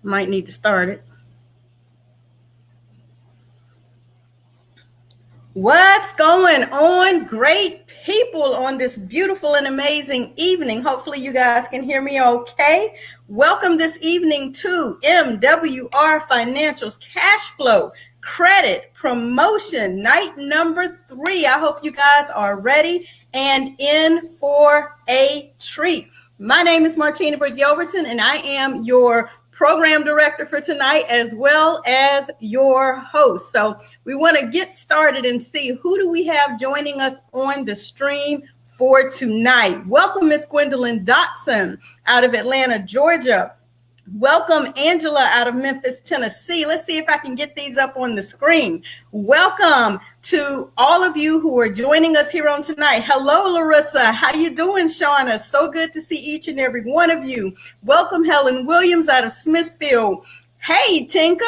Might need to start it. What's going on, great people, on this beautiful and amazing evening? Hopefully you guys can hear me okay. Welcome this evening to MWR Financial's Cash Flow Credit Promotion Night number 3. I hope you guys are ready and in for a treat. My name is Martina Britt-Yelverton, and I am your program director for tonight, as well as your host. So we want to get started and see who do we have joining us on the stream for tonight. Welcome, Miss Gwendolyn Dotson out of Atlanta, Georgia. Welcome, Angela out of Memphis, Tennessee. Let's see if I can get these up on the screen. Welcome to all of you who are joining us here on tonight. Hello, Larissa. How you doing, Shauna? So good to see each and every one of you. Welcome, Helen Williams out of Smithfield. Hey, Tinka.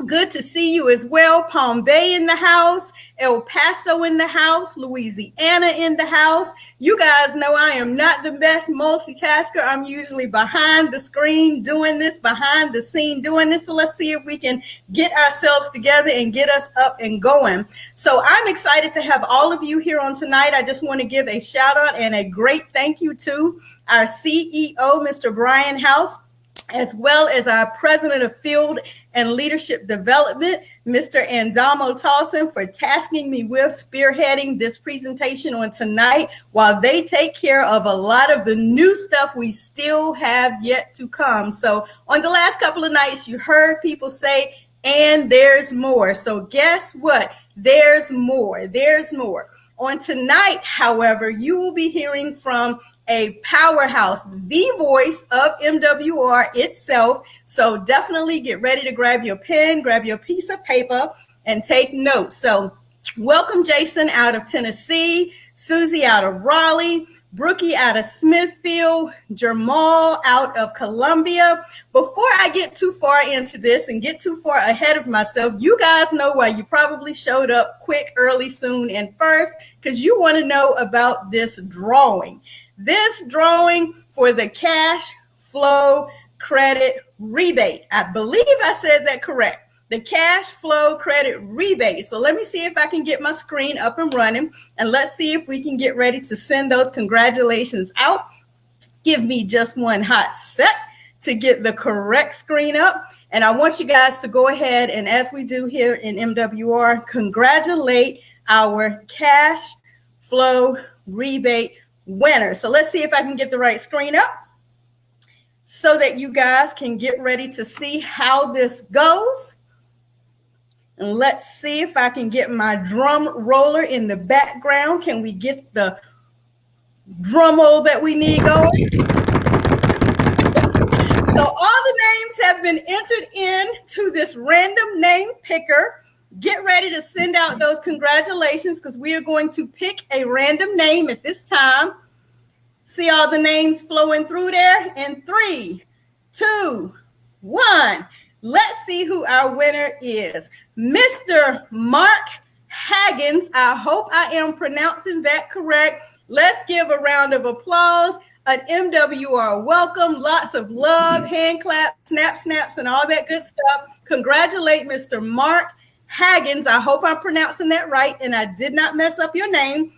Good to see you as well. Palm Bay in the house, El Paso in the house, Louisiana in the house. You guys know I am not the best multitasker. I'm usually behind the screen doing this, behind the scene doing this. So let's see if we can get ourselves together and get us up and going. So I'm excited to have all of you here on tonight. I just want to give a shout out and a great thank you to our CEO, Mr. Brian House, as well as our President of Field and Leadership Development, Mr. Andamo Tolson, for tasking me with spearheading this presentation on tonight while they take care of a lot of the new stuff we still have yet to come. So on the last couple of nights, you heard people say, and there's more. So guess what? There's more. There's more. On tonight, however, you will be hearing from a powerhouse, the voice of MWR itself. So definitely get ready to grab your pen, grab your piece of paper, and take notes. So welcome, Jason out of Tennessee, Susie out of Raleigh, Brookie out of Smithfield, Jamal out of Columbia. Before I get too far into this and get too far ahead of myself, you guys know why you probably showed up quick, early, soon, and first, because you want to know about this drawing. This drawing for the cash flow credit rebate. I believe I said that correct. The cash flow credit rebate. So let me see if I can get my screen up and running, and let's see if we can get ready to send those congratulations out. Give me just one hot sec to get the correct screen up. And I want you guys to go ahead and, as we do here in MWR, congratulate our cash flow rebate winner. So let's see if I can get the right screen up so that you guys can get ready to see how this goes. And let's see if I can get my drum roller in the background. Can we get the drum roll that we need going? So all the names have been entered into this random name picker. Get ready to send out those congratulations, because we are going to pick a random name at this time. See all the names flowing through there? In 3, 2, 1. Let's see who our winner is. Mr. Mark Haggins. I hope I am pronouncing that correct. Let's give a round of applause. An MWR welcome, lots of love, hand claps, snaps, and all that good stuff. Congratulate Mr. Mark Haggins. I hope I'm pronouncing that right, and I did not mess up your name.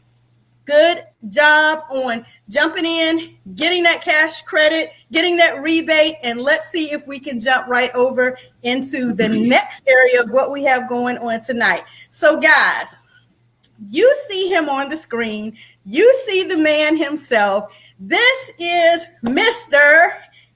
Good job on jumping in, getting that cash credit, getting that rebate, and let's see if we can jump right over into the next area of what we have going on tonight. So guys, you see him on the screen. You see the man himself. This is Mr.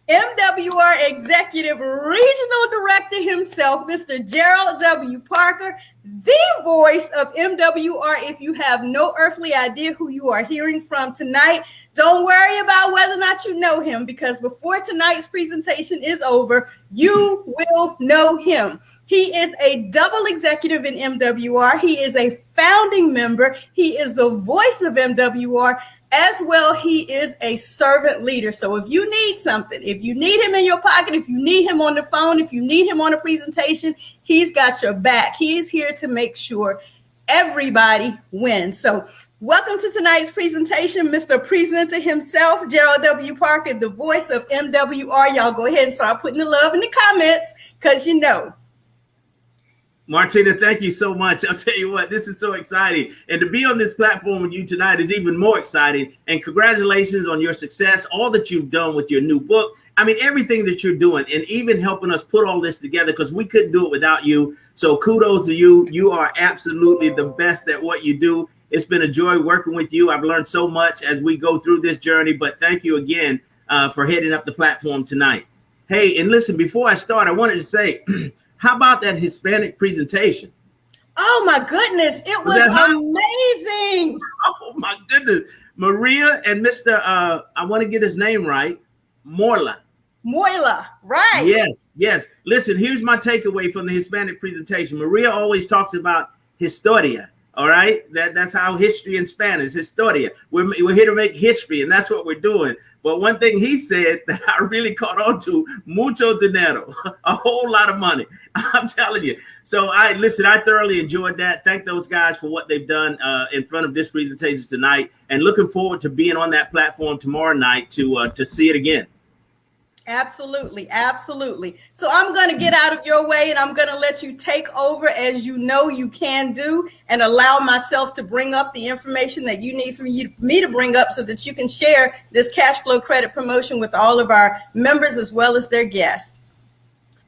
MWR Executive Regional Director himself, Mr. Gerald W. Parker, the voice of MWR. If you have no earthly idea who you are hearing from tonight, don't worry about whether or not you know him, because before tonight's presentation is over, you will know him. He is a double executive in MWR. He is a founding member. He is the voice of MWR. As well, he is a servant leader. So if you need something, if you need him in your pocket, if you need him on the phone, if you need him on a presentation, he's got your back. He is here to make sure everybody wins. So Welcome to tonight's presentation, Mr. Presenter himself, Gerald W. Parker, the voice of MWR. Y'all go ahead and start putting the love in the comments, because you know. Martina, thank you so much. I'll tell you what, this is so exciting. And to be on this platform with you tonight is even more exciting. And congratulations on your success, all that you've done with your new book. I mean, everything that you're doing, and even helping us put all this together, because we couldn't do it without you. So kudos to you. You are absolutely the best at what you do. It's been a joy working with you. I've learned so much as we go through this journey, but thank you again for heading up the platform tonight. Hey, and listen, before I start, I wanted to say, how about that Hispanic presentation? Oh my goodness, it was amazing. Oh my goodness. Maria and Mr. I want to get his name right. Moyla, right. Yes. Listen, here's my takeaway from the Hispanic presentation. Maria always talks about historia. All right, that's how history in Spanish, historia. We're here to make history, and that's what we're doing. But one thing he said that I really caught on to, mucho dinero, a whole lot of money. I'm telling you. So I thoroughly enjoyed that. Thank those guys for what they've done in front of this presentation tonight, and looking forward to being on that platform tomorrow night to see it again. Absolutely. So I'm going to get out of your way, and I'm going to let you take over, as you know you can do, and allow myself to bring up the information that you need me to bring up, so that you can share this cash flow credit promotion with all of our members as well as their guests.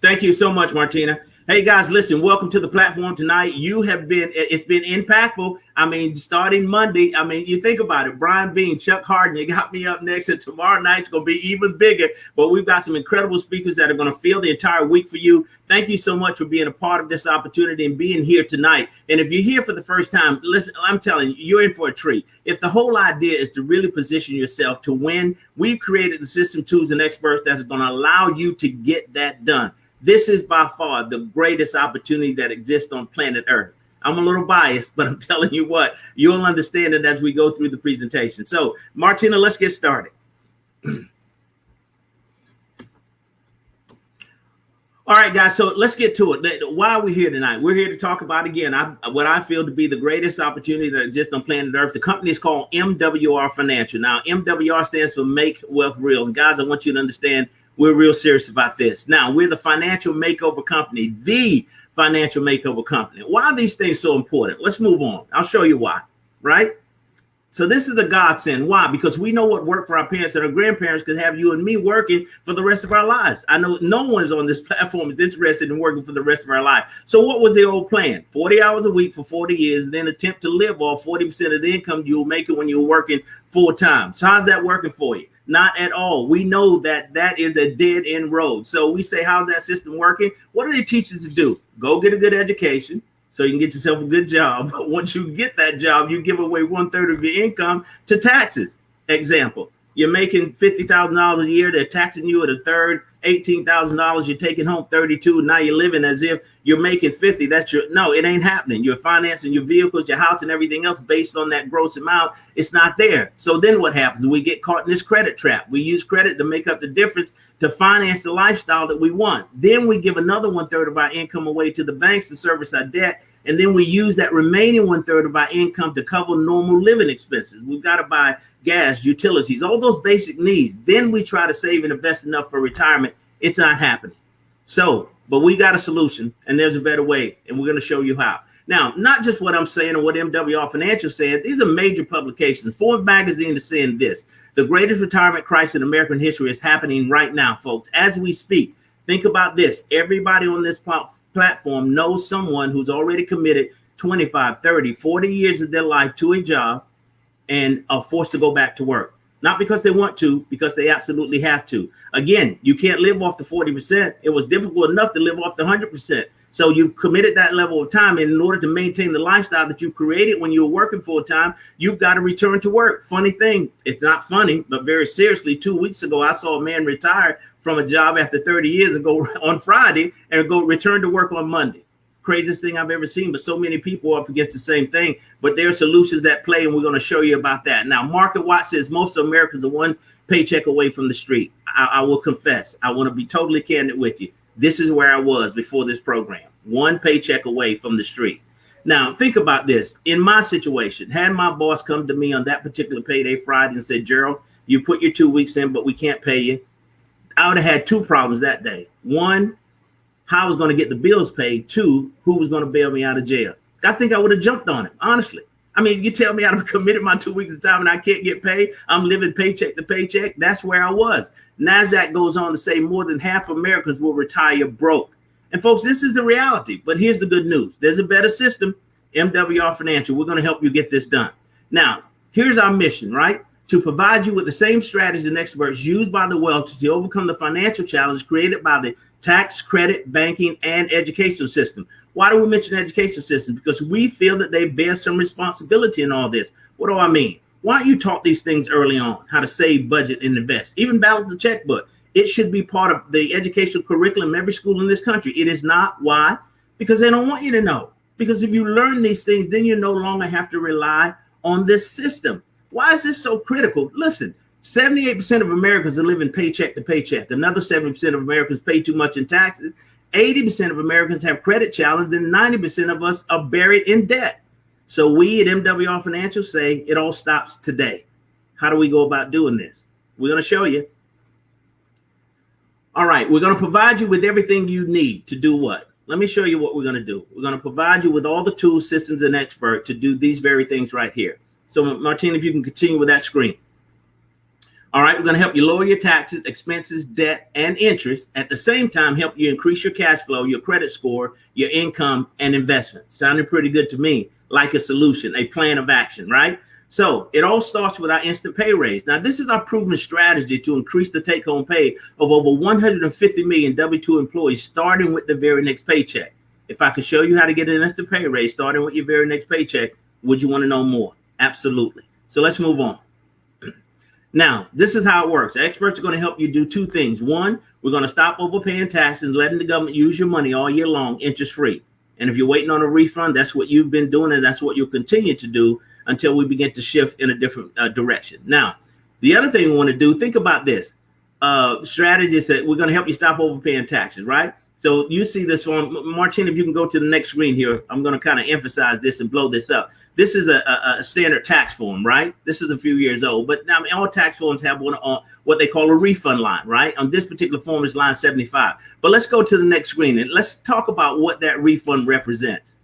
Thank you so much, Martina. Hey guys, listen, welcome to the platform tonight. It's been impactful. I mean, starting Monday, I mean, you think about it, Brian Bean, Chuck Harden, you got me up next, and tomorrow night's going to be even bigger. But we've got some incredible speakers that are going to fill the entire week for you. Thank you so much for being a part of this opportunity and being here tonight. And if you're here for the first time, listen, I'm telling you, you're in for a treat. If the whole idea is to really position yourself to win, we've created the system, tools, and experts that's going to allow you to get that done. This is by far the greatest opportunity that exists on planet Earth. I'm a little biased, but I'm telling you what, you'll understand it as we go through the presentation. So, Martina, let's get started. All right, guys, so let's get to it. Why are we here tonight? We're here to talk about, again, what I feel to be the greatest opportunity that exists on planet Earth. The company is called MWR Financial. Now, MWR stands for Make Wealth Real. And guys, I want you to understand, we're real serious about this. Now, we're the financial makeover company, the financial makeover company. Why are these things so important? Let's move on. I'll show you why, right? So this is a godsend. Why? Because we know what worked for our parents and our grandparents could have you and me working for the rest of our lives. I know no one's on this platform is interested in working for the rest of our life. So what was the old plan? 40 hours a week for 40 years, and then attempt to live off 40% of the income you were making when you were working full time. So how's that working for you? Not at all. We know that that is a dead end road. So we say, how's that system working? What do they teach us to do? Go get a good education so you can get yourself a good job. But once you get that job, you give away 1/3 of your income to taxes. Example, you're making $50,000 a year. They're taxing you at a third, $18,000. You're taking home 32. Now you're living as if you're making 50. No, it ain't happening. You're financing your vehicles, your house, and everything else based on that gross amount. It's not there. So then what happens? We get caught in this credit trap. We use credit to make up the difference to finance the lifestyle that we want. Then we give another 1/3 of our income away to the banks to service our debt. And then we use that remaining 1/3 of our income to cover normal living expenses. We've got to buy gas, utilities, all those basic needs. Then we try to save and invest enough for retirement. It's not happening. So, but we got a solution, and there's a better way, and we're going to show you how. Now, not just what I'm saying or what MWR Financial said. These are major publications. Forbes magazine is saying this: the greatest retirement crisis in American history is happening right now, folks, as we speak. Think about this. Everybody on this platform knows someone who's already committed 25, 30, 40 years of their life to a job and are forced to go back to work. Not because they want to, because they absolutely have to. Again, you can't live off the 40%. It was difficult enough to live off the 100%. So you've committed that level of time, and in order to maintain the lifestyle that you created when you were working full time, you've got to return to work. Funny thing, it's not funny, but very seriously, 2 weeks ago, I saw a man retire from a job after 30 years ago on Friday and go return to work on Monday. Craziest thing I've ever seen, but so many people are up against the same thing. But there are solutions that play, and we're going to show you about that. Now, Market Watch says most Americans are one paycheck away from the street. I will confess, I want to be totally candid with you. This is where I was before this program, one paycheck away from the street. Now, think about this. In my situation, had my boss come to me on that particular payday Friday and said, Gerald, you put your 2 weeks in, but we can't pay you, I would have had two problems that day. One, how I was going to get the bills paid. Two, who was going to bail me out of jail. I think I would have jumped on it, honestly. I mean, you tell me I've committed my 2 weeks of time and I can't get paid. I'm living paycheck to paycheck. That's where I was. NASDAQ goes on to say more than half Americans will retire broke. And folks, this is the reality. But here's the good news. There's a better system, MWR Financial. We're going to help you get this done. Now, here's our mission, right? To provide you with the same strategies and experts used by the wealthy to overcome the financial challenge created by the tax, credit, banking, and educational system. Why do we mention education system? Because we feel that they bear some responsibility in all this. What do I mean? Why don't you taught these things early on? How to save, budget, and invest, even balance the checkbook. It should be part of the educational curriculum in every school in this country. It is not. Why? Because they don't want you to know. Because if you learn these things, then you no longer have to rely on this system. Why is this so critical? Listen, 78% of Americans are living paycheck to paycheck. Another 70% of Americans pay too much in taxes. 80% of Americans have credit challenges, and 90% of us are buried in debt. So we at MWR Financial say it all stops today. How do we go about doing this? We're going to show you. All right, we're going to provide you with everything you need to do what? Let me show you what we're going to do. We're going to provide you with all the tools, systems, and experts to do these very things right here. So, Martina, if you can continue with that screen. All right, we're going to help you lower your taxes, expenses, debt, and interest. At the same time, help you increase your cash flow, your credit score, your income, and investment. Sounding pretty good to me, like a solution, a plan of action, right? So it all starts with our instant pay raise. Now, this is our proven strategy to increase the take-home pay of over 150 million W-2 employees, starting with the very next paycheck. If I could show you how to get an instant pay raise starting with your very next paycheck, would you want to know more? Absolutely. So let's move on. Now, this is how it works. Experts are going to help you do two things. One, we're going to stop overpaying taxes and letting the government use your money all year long, interest-free. And if you're waiting on a refund, that's what you've been doing, and that's what you'll continue to do until we begin to shift in a different direction. Now, the other thing we want to do, think about this. Strategies that we're going to help you stop overpaying taxes, right? So you see this one, Martina, if you can go to the next screen here, I'm going to kind of emphasize this and blow this up. This is a standard tax form, right? This is a few years old, but now all tax forms have one on what they call a refund line, right? On this particular form is line 75. But let's go to the next screen and let's talk about what that refund represents.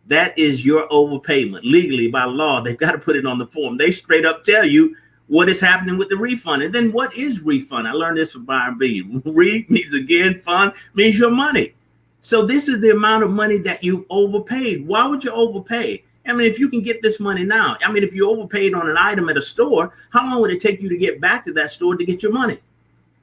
That is your overpayment. Legally, by law, they've got to put it on the form. They straight up tell you what is happening with the refund. And then what is refund? I learned this from Byron B. Re means again, fund means your money. So this is the amount of money that you overpaid. Why would you overpay? I mean, if you can get this money now, I mean, if you overpaid on an item at a store, how long would it take you to get back to that store to get your money?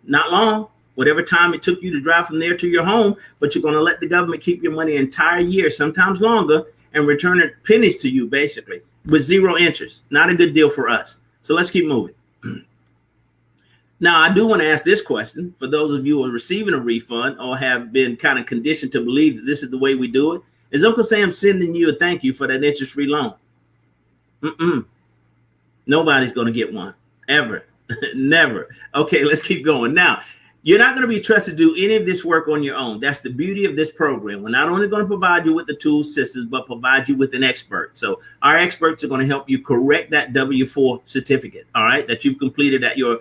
Not long. Whatever time it took you to drive from there to your home, but you're going to let the government keep your money an entire year, sometimes longer, and return it pennies to you, basically, with zero interest. Not a good deal for us. So let's keep moving. Now, I do want to ask this question for those of you who are receiving a refund or have been kind of conditioned to believe that this is the way we do it. Is Uncle Sam sending you a thank you for that interest-free loan? Nobody's going to get one, ever, never. Okay, let's keep going. Now, you're not going to be trusted to do any of this work on your own. That's the beauty of this program. We're not only going to provide you with the tools, systems, but provide you with an expert. So our experts are going to help you correct that W-4 certificate, all right, that you've completed at your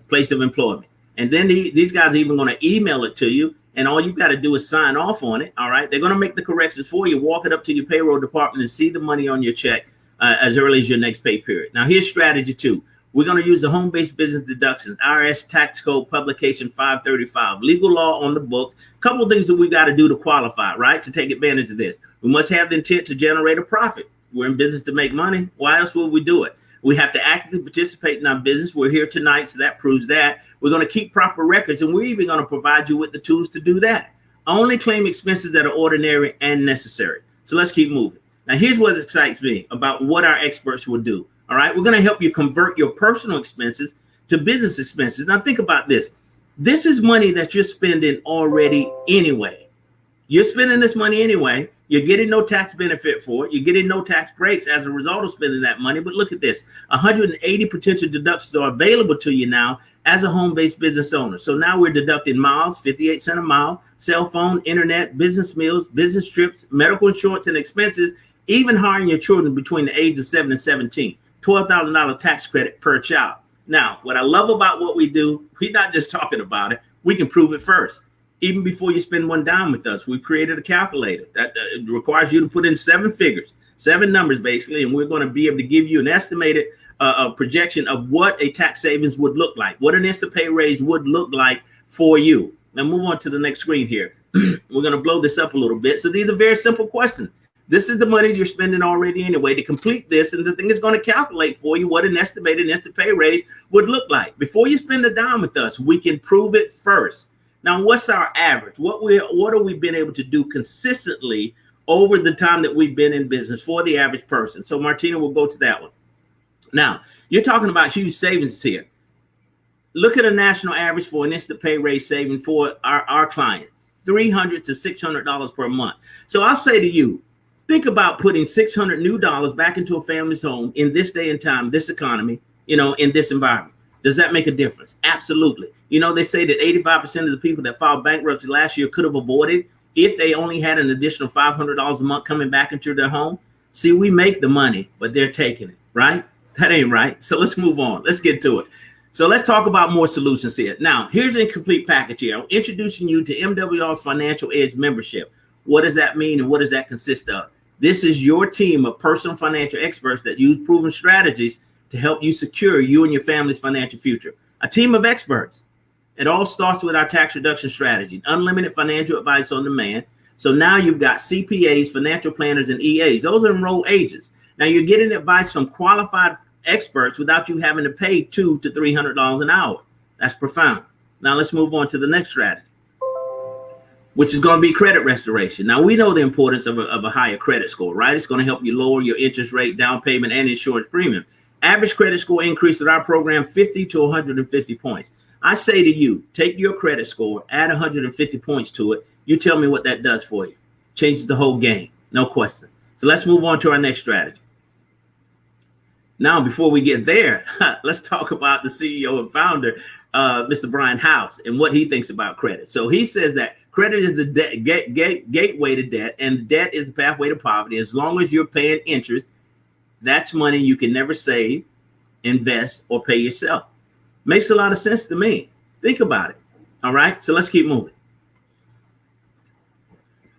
place of employment. And then these guys are even going to email it to you. And all you've got to do is sign off on it, all right? They're going to make the corrections for you, walk it up to your payroll department and see the money on your check as early as your next pay period. Now, here's strategy 2. We're going to use the home-based business deductions, IRS tax code publication 535, legal law on the books. A couple of things that we got to do to qualify, right, to take advantage of this. We must have the intent to generate a profit. We're in business to make money. Why else would we do it? We have to actively participate in our business. We're here tonight, so that proves that. We're going to keep proper records, and we're even going to provide you with the tools to do that. Only claim expenses that are ordinary and necessary. So let's keep moving. Now, here's what excites me about what our experts will do. All right, we're going to help you convert your personal expenses to business expenses. Now, think about this. This is money that you're spending already anyway. You're spending this money anyway. You're getting no tax benefit for it. You're getting no tax breaks as a result of spending that money. But look at this. 180 potential deductions are available to you now as a home-based business owner. So now we're deducting miles, 58 cents a mile, cell phone, internet, business meals, business trips, medical insurance, and expenses Even hiring your children between the age of 7 and 17, $12,000 tax credit per child. Now, what I love about what we do, we're not just talking about it. We can prove it first. Even before you spend one dime with us, we created a calculator that requires you to put in 7 figures, 7 numbers basically, and we're going to be able to give you an estimated projection of what a tax savings would look like, what an instant pay raise would look like for you. Now move on to the next screen here. We're going to blow this up a little bit. So these are very simple questions. This is the money you're spending already anyway to complete this, and the thing is going to calculate for you what an estimated instant pay raise would look like. Before you spend a dime with us, we can prove it first. Now, what's our average? What have we been able to do consistently over the time that we've been in business for the average person? So Martina, we'll go to that one. Now, you're talking about huge savings here. Look at a national average for an instant pay raise saving for our clients, $300 to $600 per month. So I'll say to you, think about putting $600 new dollars back into a family's home in this day and time, this economy, in this environment. Does that make a difference? Absolutely. They say that 85% of the people that filed bankruptcy last year could have avoided if they only had an additional $500 a month coming back into their home. See, we make the money, but they're taking it, right? That ain't right. So let's move on. Let's get to it. So let's talk about more solutions here. Now, here's the complete package here. I'm introducing you to MWR's Financial Edge membership. What does that mean and what does that consist of? This is your team of personal financial experts that use proven strategies to help you secure you and your family's financial future. A team of experts. It all starts with our tax reduction strategy, unlimited financial advice on demand. So now you've got CPAs, financial planners, and EAs. Those are enrolled agents. Now you're getting advice from qualified experts without you having to pay $200 to $300 an hour. That's profound. Now let's move on to the next strategy, which is going to be credit restoration. Now we know the importance of a higher credit score, right? It's going to help you lower your interest rate, down payment, and insurance premium. Average credit score increase with our program 50 to 150 points. I say to you, take your credit score, add 150 points to it. You tell me what that does for you. Changes the whole game, no question. So let's move on to our next strategy. Now, before we get there, let's talk about the CEO and founder, Mr. Brian House, and what he thinks about credit. So he says that credit is the gateway to debt, and debt is the pathway to poverty. As long as you're paying interest, that's money you can never save, invest, or pay yourself. Makes a lot of sense to me. Think about it. All right, so let's keep moving.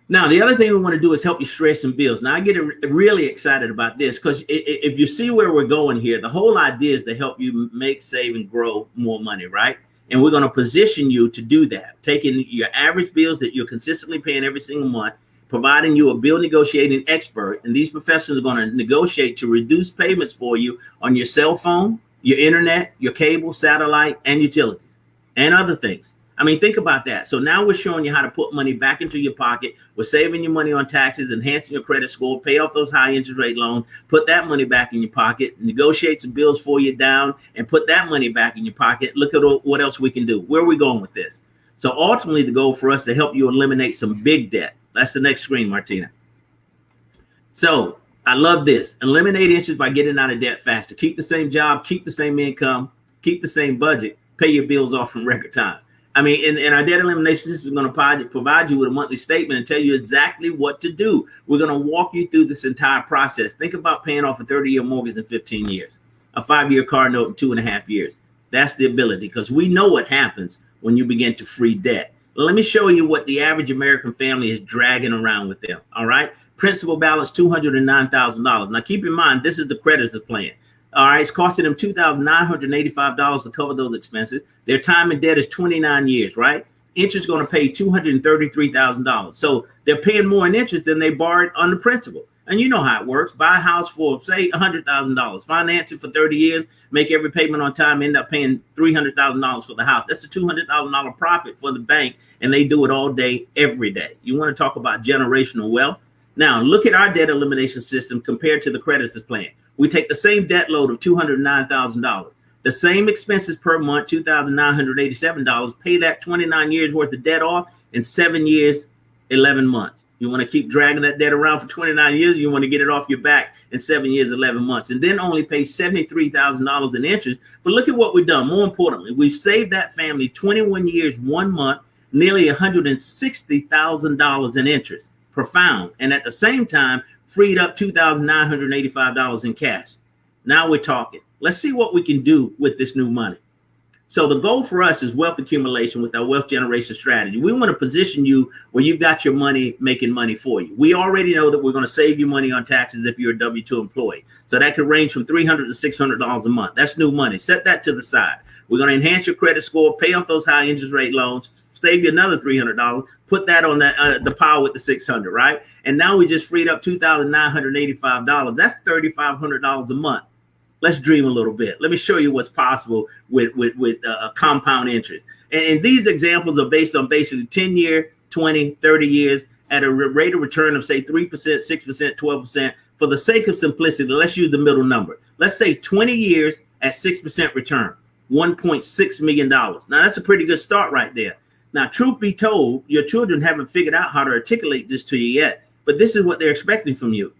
Now, the other thing we want to do is help you shred some bills. Now, I get really excited about this because if you see where we're going here, the whole idea is to help you make, save, and grow more money, right? And we're going to position you to do that, taking your average bills that you're consistently paying every single month, providing you a bill negotiating expert, and these professionals are going to negotiate to reduce payments for you on your cell phone, your internet, your cable, satellite, and utilities, and other things. I mean, think about that. So now we're showing you how to put money back into your pocket. We're saving you money on taxes, enhancing your credit score, pay off those high interest rate loans, put that money back in your pocket, negotiate some bills for you down, and put that money back in your pocket. Look at what else we can do. Where are we going with this? So ultimately, the goal for us to help you eliminate some big debt. That's the next screen, Martina. So I love this. Eliminate interest by getting out of debt faster. Keep the same job, keep the same income, keep the same budget, pay your bills off in record time. I mean, in our debt elimination system, we're going to provide you with a monthly statement and tell you exactly what to do. We're going to walk you through this entire process. Think about paying off a 30-year mortgage in 15 years, a 5-year car note in 2.5 years. That's the ability, because we know what happens when you begin to free debt. Let me show you what the average American family is dragging around with them. All right. Principal balance, $209,000. Now, keep in mind, this is the creditor's plan. All right, it's costing them $2,985 to cover those expenses. Their time in debt is 29 years, right? Interest is going to pay $233,000. So they're paying more in interest than they borrowed on the principal. And you know how it works. Buy a house for, say, $100,000. Finance it for 30 years. Make every payment on time. End up paying $300,000 for the house. That's a $200,000 profit for the bank. And they do it all day, every day. You want to talk about generational wealth? Now, look at our debt elimination system compared to the creditor's plan. We take the same debt load of $209,000, the same expenses per month, $2,987, pay that 29 years worth of debt off in 7 years, 11 months. You want to keep dragging that debt around for 29 years. You want to get it off your back in 7 years, 11 months, and then only pay $73,000 in interest. But look at what we've done. More importantly, we've saved that family 21 years, 1 month, nearly $160,000 in interest. Profound. And at the same time, freed up $2,985 in cash. Now we're talking. Let's see what we can do with this new money. So the goal for us is wealth accumulation with our wealth generation strategy. We want to position you where you've got your money making money for you. We already know that we're going to save you money on taxes if you're a W-2 employee. So that could range from $300 to $600 a month. That's new money. Set that to the side. We're going to enhance your credit score, pay off those high interest rate loans, save you another $300, put that on the pile with the $600, right? And now we just freed up $2,985. That's $3,500 a month. Let's dream a little bit. Let me show you what's possible with compound interest. And these examples are based on basically 10-year, 20, 30 years at a rate of return of, say, 3%, 6%, 12%. For the sake of simplicity, let's use the middle number. Let's say 20 years at 6% return, $1.6 million. Now, that's a pretty good start right there. Now, truth be told, your children haven't figured out how to articulate this to you yet, but this is what they're expecting from you.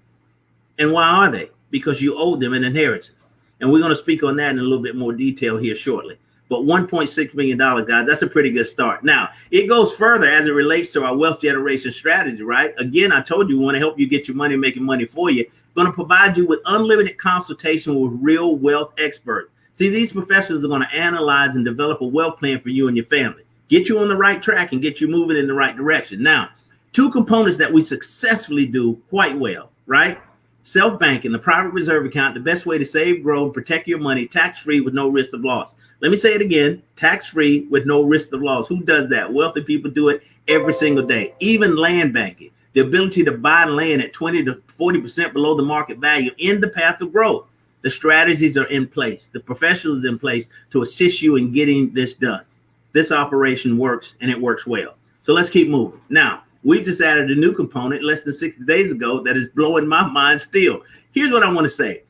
And why are they? Because you owe them an inheritance. And we're going to speak on that in a little bit more detail here shortly. But $1.6 million, guys, that's a pretty good start. Now, it goes further as it relates to our wealth generation strategy, right? Again, I told you we want to help you get your money making money for you. We're going to provide you with unlimited consultation with real wealth experts. See, these professionals are going to analyze and develop a wealth plan for you and your family, get you on the right track and get you moving in the right direction. Now, two components that we successfully do quite well, right? Self-banking, the private reserve account, the best way to save, grow, and protect your money tax-free with no risk of loss. Let me say it again, tax-free with no risk of loss. Who does that? Wealthy people do it every single day. Even land banking, the ability to buy land at 20 to 40% below the market value in the path of growth. The strategies are in place. The professionals in place to assist you in getting this done. This operation works and it works well. So let's keep moving. Now, we just added a new component less than 60 days ago that is blowing my mind still. Here's what I want to say.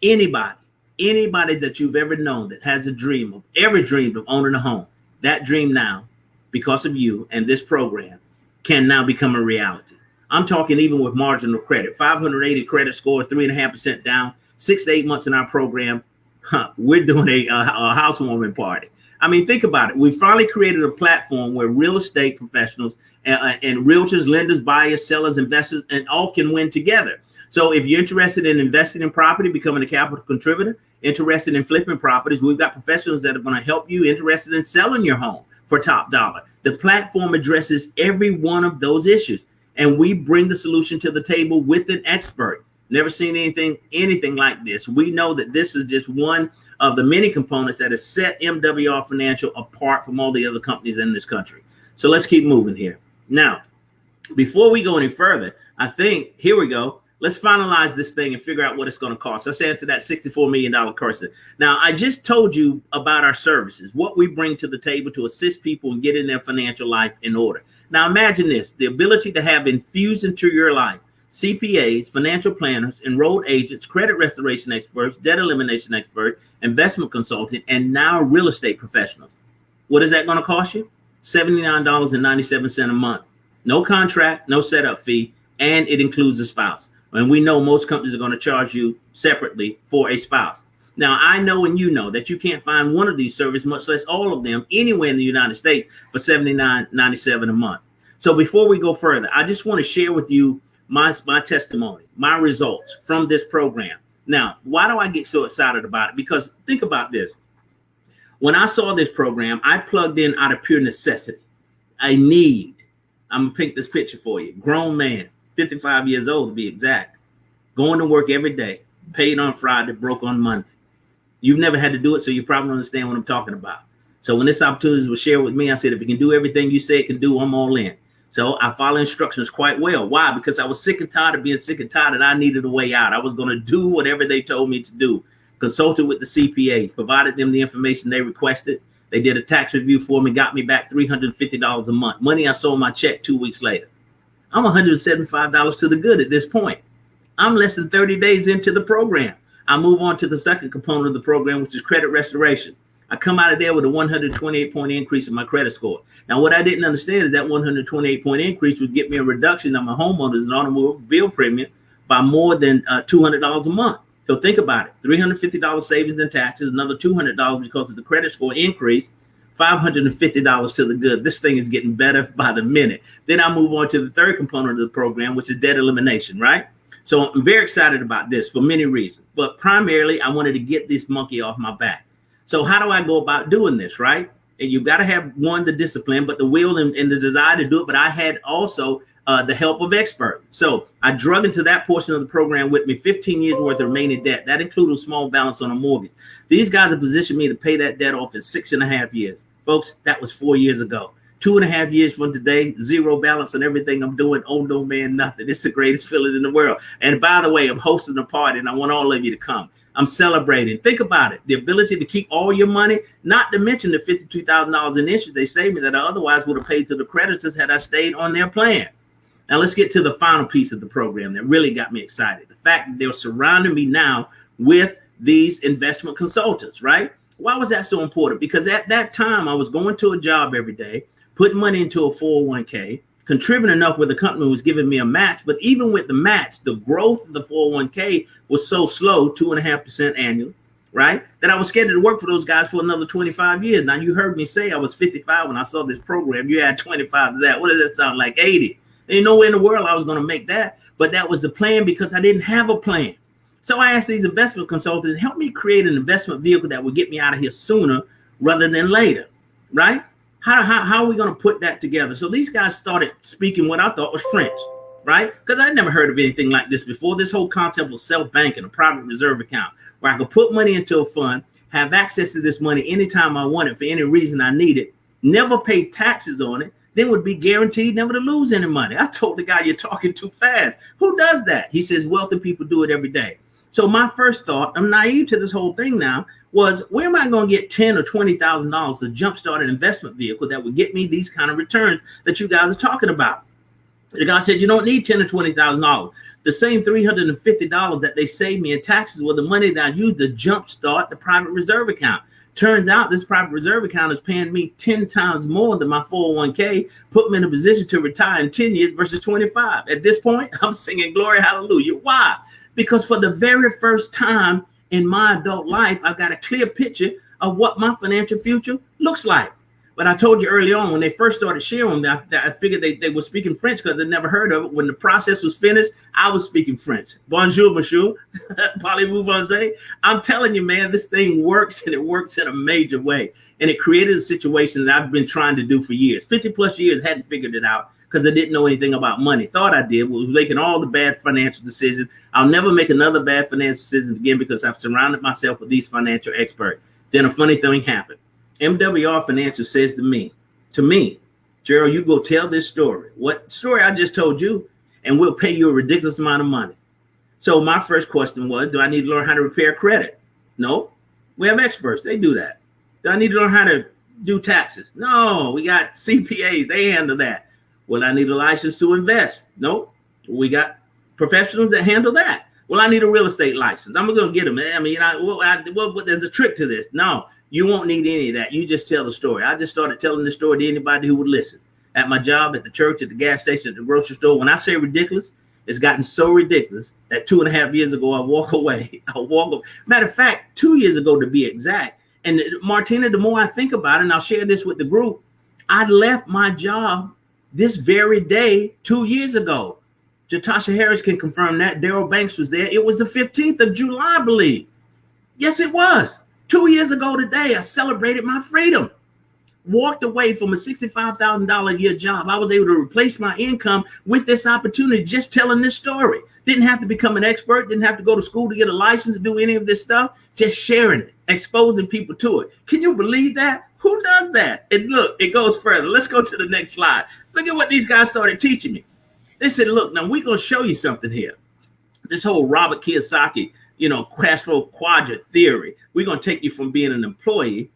Anybody that you've ever known that has ever dreamed of owning a home, that dream now, because of you and this program, can now become a reality. I'm talking even with marginal credit, 580 credit score, 3.5% down, 6 to 8 months in our program. We're doing a housewarming party. I mean, think about it. We finally created a platform where real estate professionals and realtors, lenders, buyers, sellers, investors, and all can win together. So if you're interested in investing in property, becoming a capital contributor, interested in flipping properties, we've got professionals that are going to help you, interested in selling your home for top dollar. The platform addresses every one of those issues, and we bring the solution to the table with an expert. Never seen anything like this. We know that this is just one of the many components that has set MWR Financial apart from all the other companies in this country. So let's keep moving here. Now, before we go any further, I think, here we go. Let's finalize this thing and figure out what it's going to cost. Let's answer that $64 million question. Now, I just told you about our services, what we bring to the table to assist people in getting their financial life in order. Now, imagine this, the ability to have infused into your life CPAs, financial planners, enrolled agents, credit restoration experts, debt elimination experts, investment consultant, and now real estate professionals. What is that going to cost you? $79.97 a month. No contract, no setup fee, and it includes a spouse. And we know most companies are going to charge you separately for a spouse. Now, I know and you know that you can't find one of these services, much less all of them, anywhere in the United States for $79.97 a month. So before we go further, I just want to share with you my testimony, my results from this program. Now, why do I get so excited about it? Because think about this. When I saw this program, I plugged in out of pure necessity. I need, I'm going to paint this picture for you. Grown man, 55 years old to be exact, going to work every day, paid on Friday, broke on Monday. You've never had to do it, so you probably don't understand what I'm talking about. So when this opportunity was shared with me, I said, if you can do everything you say it can do, I'm all in. So I follow instructions quite well. Why? Because I was sick and tired of being sick and tired and I needed a way out. I was going to do whatever they told me to do. Consulted with the CPAs, provided them the information they requested. They did a tax review for me, got me back $350 a month. Money I sold my check 2 weeks later. I'm $175 to the good at this point. I'm less than 30 days into the program. I move on to the second component of the program, which is credit restoration. I come out of there with a 128-point increase in my credit score. Now, what I didn't understand is that 128-point increase would get me a reduction on my homeowners and automobile premium by more than $200 a month. So think about it, $350 savings in taxes, another $200 because of the credit score increase, $550 to the good. This thing is getting better by the minute. Then I move on to the third component of the program, which is debt elimination, right? So I'm very excited about this for many reasons, but primarily I wanted to get this monkey off my back. So how do I go about doing this, right? And you've got to have the discipline, but the will and the desire to do it. But I had also the help of experts. So I drug into that portion of the program with me 15 years worth of remaining debt. That included a small balance on a mortgage. These guys have positioned me to pay that debt off in 6.5 years. Folks, that was 4 years ago. 2.5 years from today, zero balance on everything I'm doing. Oh, no, man, nothing. It's the greatest feeling in the world. And by the way, I'm hosting a party and I want all of you to come. I'm celebrating. Think about it. The ability to keep all your money, not to mention the $52,000 in interest they saved me that I otherwise would have paid to the creditors had I stayed on their plan. Now, let's get to the final piece of the program that really got me excited. The fact that they're surrounding me now with these investment consultants, right? Why was that so important? Because at that time, I was going to a job every day, putting money into a 401k, contributing enough where the company was giving me a match. But even with the match, the growth of the 401k was so slow, 2.5% annually, right? That I was scheduled to work for those guys for another 25 years. Now, you heard me say I was 55 when I saw this program. You add 25 to that. What does that sound like? 80. Ain't nowhere in the world I was going to make that. But that was the plan because I didn't have a plan. So I asked these investment consultants to help me create an investment vehicle that would get me out of here sooner rather than later, right? How are we going to put that together? So these guys started speaking what I thought was French, right? Because I'd never heard of anything like this before. This whole concept of self-banking, a private reserve account, where I could put money into a fund, have access to this money anytime I want it for any reason I need it, never pay taxes on it, then would be guaranteed never to lose any money. I told the guy, you're talking too fast. Who does that? He says, wealthy people do it every day. So my first thought, I'm naive to this whole thing now, was where am I going to get $10,000 or $20,000 to jumpstart an investment vehicle that would get me these kind of returns that you guys are talking about? The guy said, you don't need $10,000 or $20,000. The same $350 that they saved me in taxes was the money that I used to jumpstart the private reserve account. Turns out this private reserve account is paying me 10 times more than my 401k, put me in a position to retire in 10 years versus 25. At this point, I'm singing glory, hallelujah. Why? Because for the very first time in my adult life, I've got a clear picture of what my financial future looks like. But I told you early on, when they first started sharing that, I figured they were speaking French because they'd never heard of it. When the process was finished, I was speaking French. Bonjour, monsieur. Parlez-vous français? I'm telling you, man, this thing works, and it works in a major way. And it created a situation that I've been trying to do for years. 50 plus years, hadn't figured it out because I didn't know anything about money. Thought I did, was making all the bad financial decisions. I'll never make another bad financial decision again because I've surrounded myself with these financial experts. Then a funny thing happened. MWR Financial says to me, Gerald, you go tell this story. What story I just told you, and we'll pay you a ridiculous amount of money. So my first question was, do I need to learn how to repair credit? No, we have experts. They do that. Do I need to learn how to do taxes? No, we got CPAs. They handle that. Well, I need a license to invest. No, we got professionals that handle that. Well, I need a real estate license. I'm going to get them. I mean, there's a trick to this. No. You won't need any of that. You just tell the story. I just started telling the story to anybody who would listen. At my job, at the church, at the gas station, at the grocery store. When I say ridiculous, it's gotten so ridiculous that 2.5 years ago, I walk away. Matter of fact, 2 years ago to be exact. And Martina, the more I think about it, and I'll share this with the group, I left my job this very day 2 years ago. Jatasha Harris can confirm that. Daryl Banks was there. It was the 15th of July, I believe. Yes, it was. 2 years ago today, I celebrated my freedom. Walked away from a $65,000 a year job. I was able to replace my income with this opportunity, just telling this story. Didn't have to become an expert. Didn't have to go to school to get a license to do any of this stuff. Just sharing it, exposing people to it. Can you believe that? Who does that? And look, it goes further. Let's go to the next slide. Look at what these guys started teaching me. They said, look, now we're going to show you something here. This whole Robert Kiyosaki, cash flow quadrant theory. We're going to take you from being an employee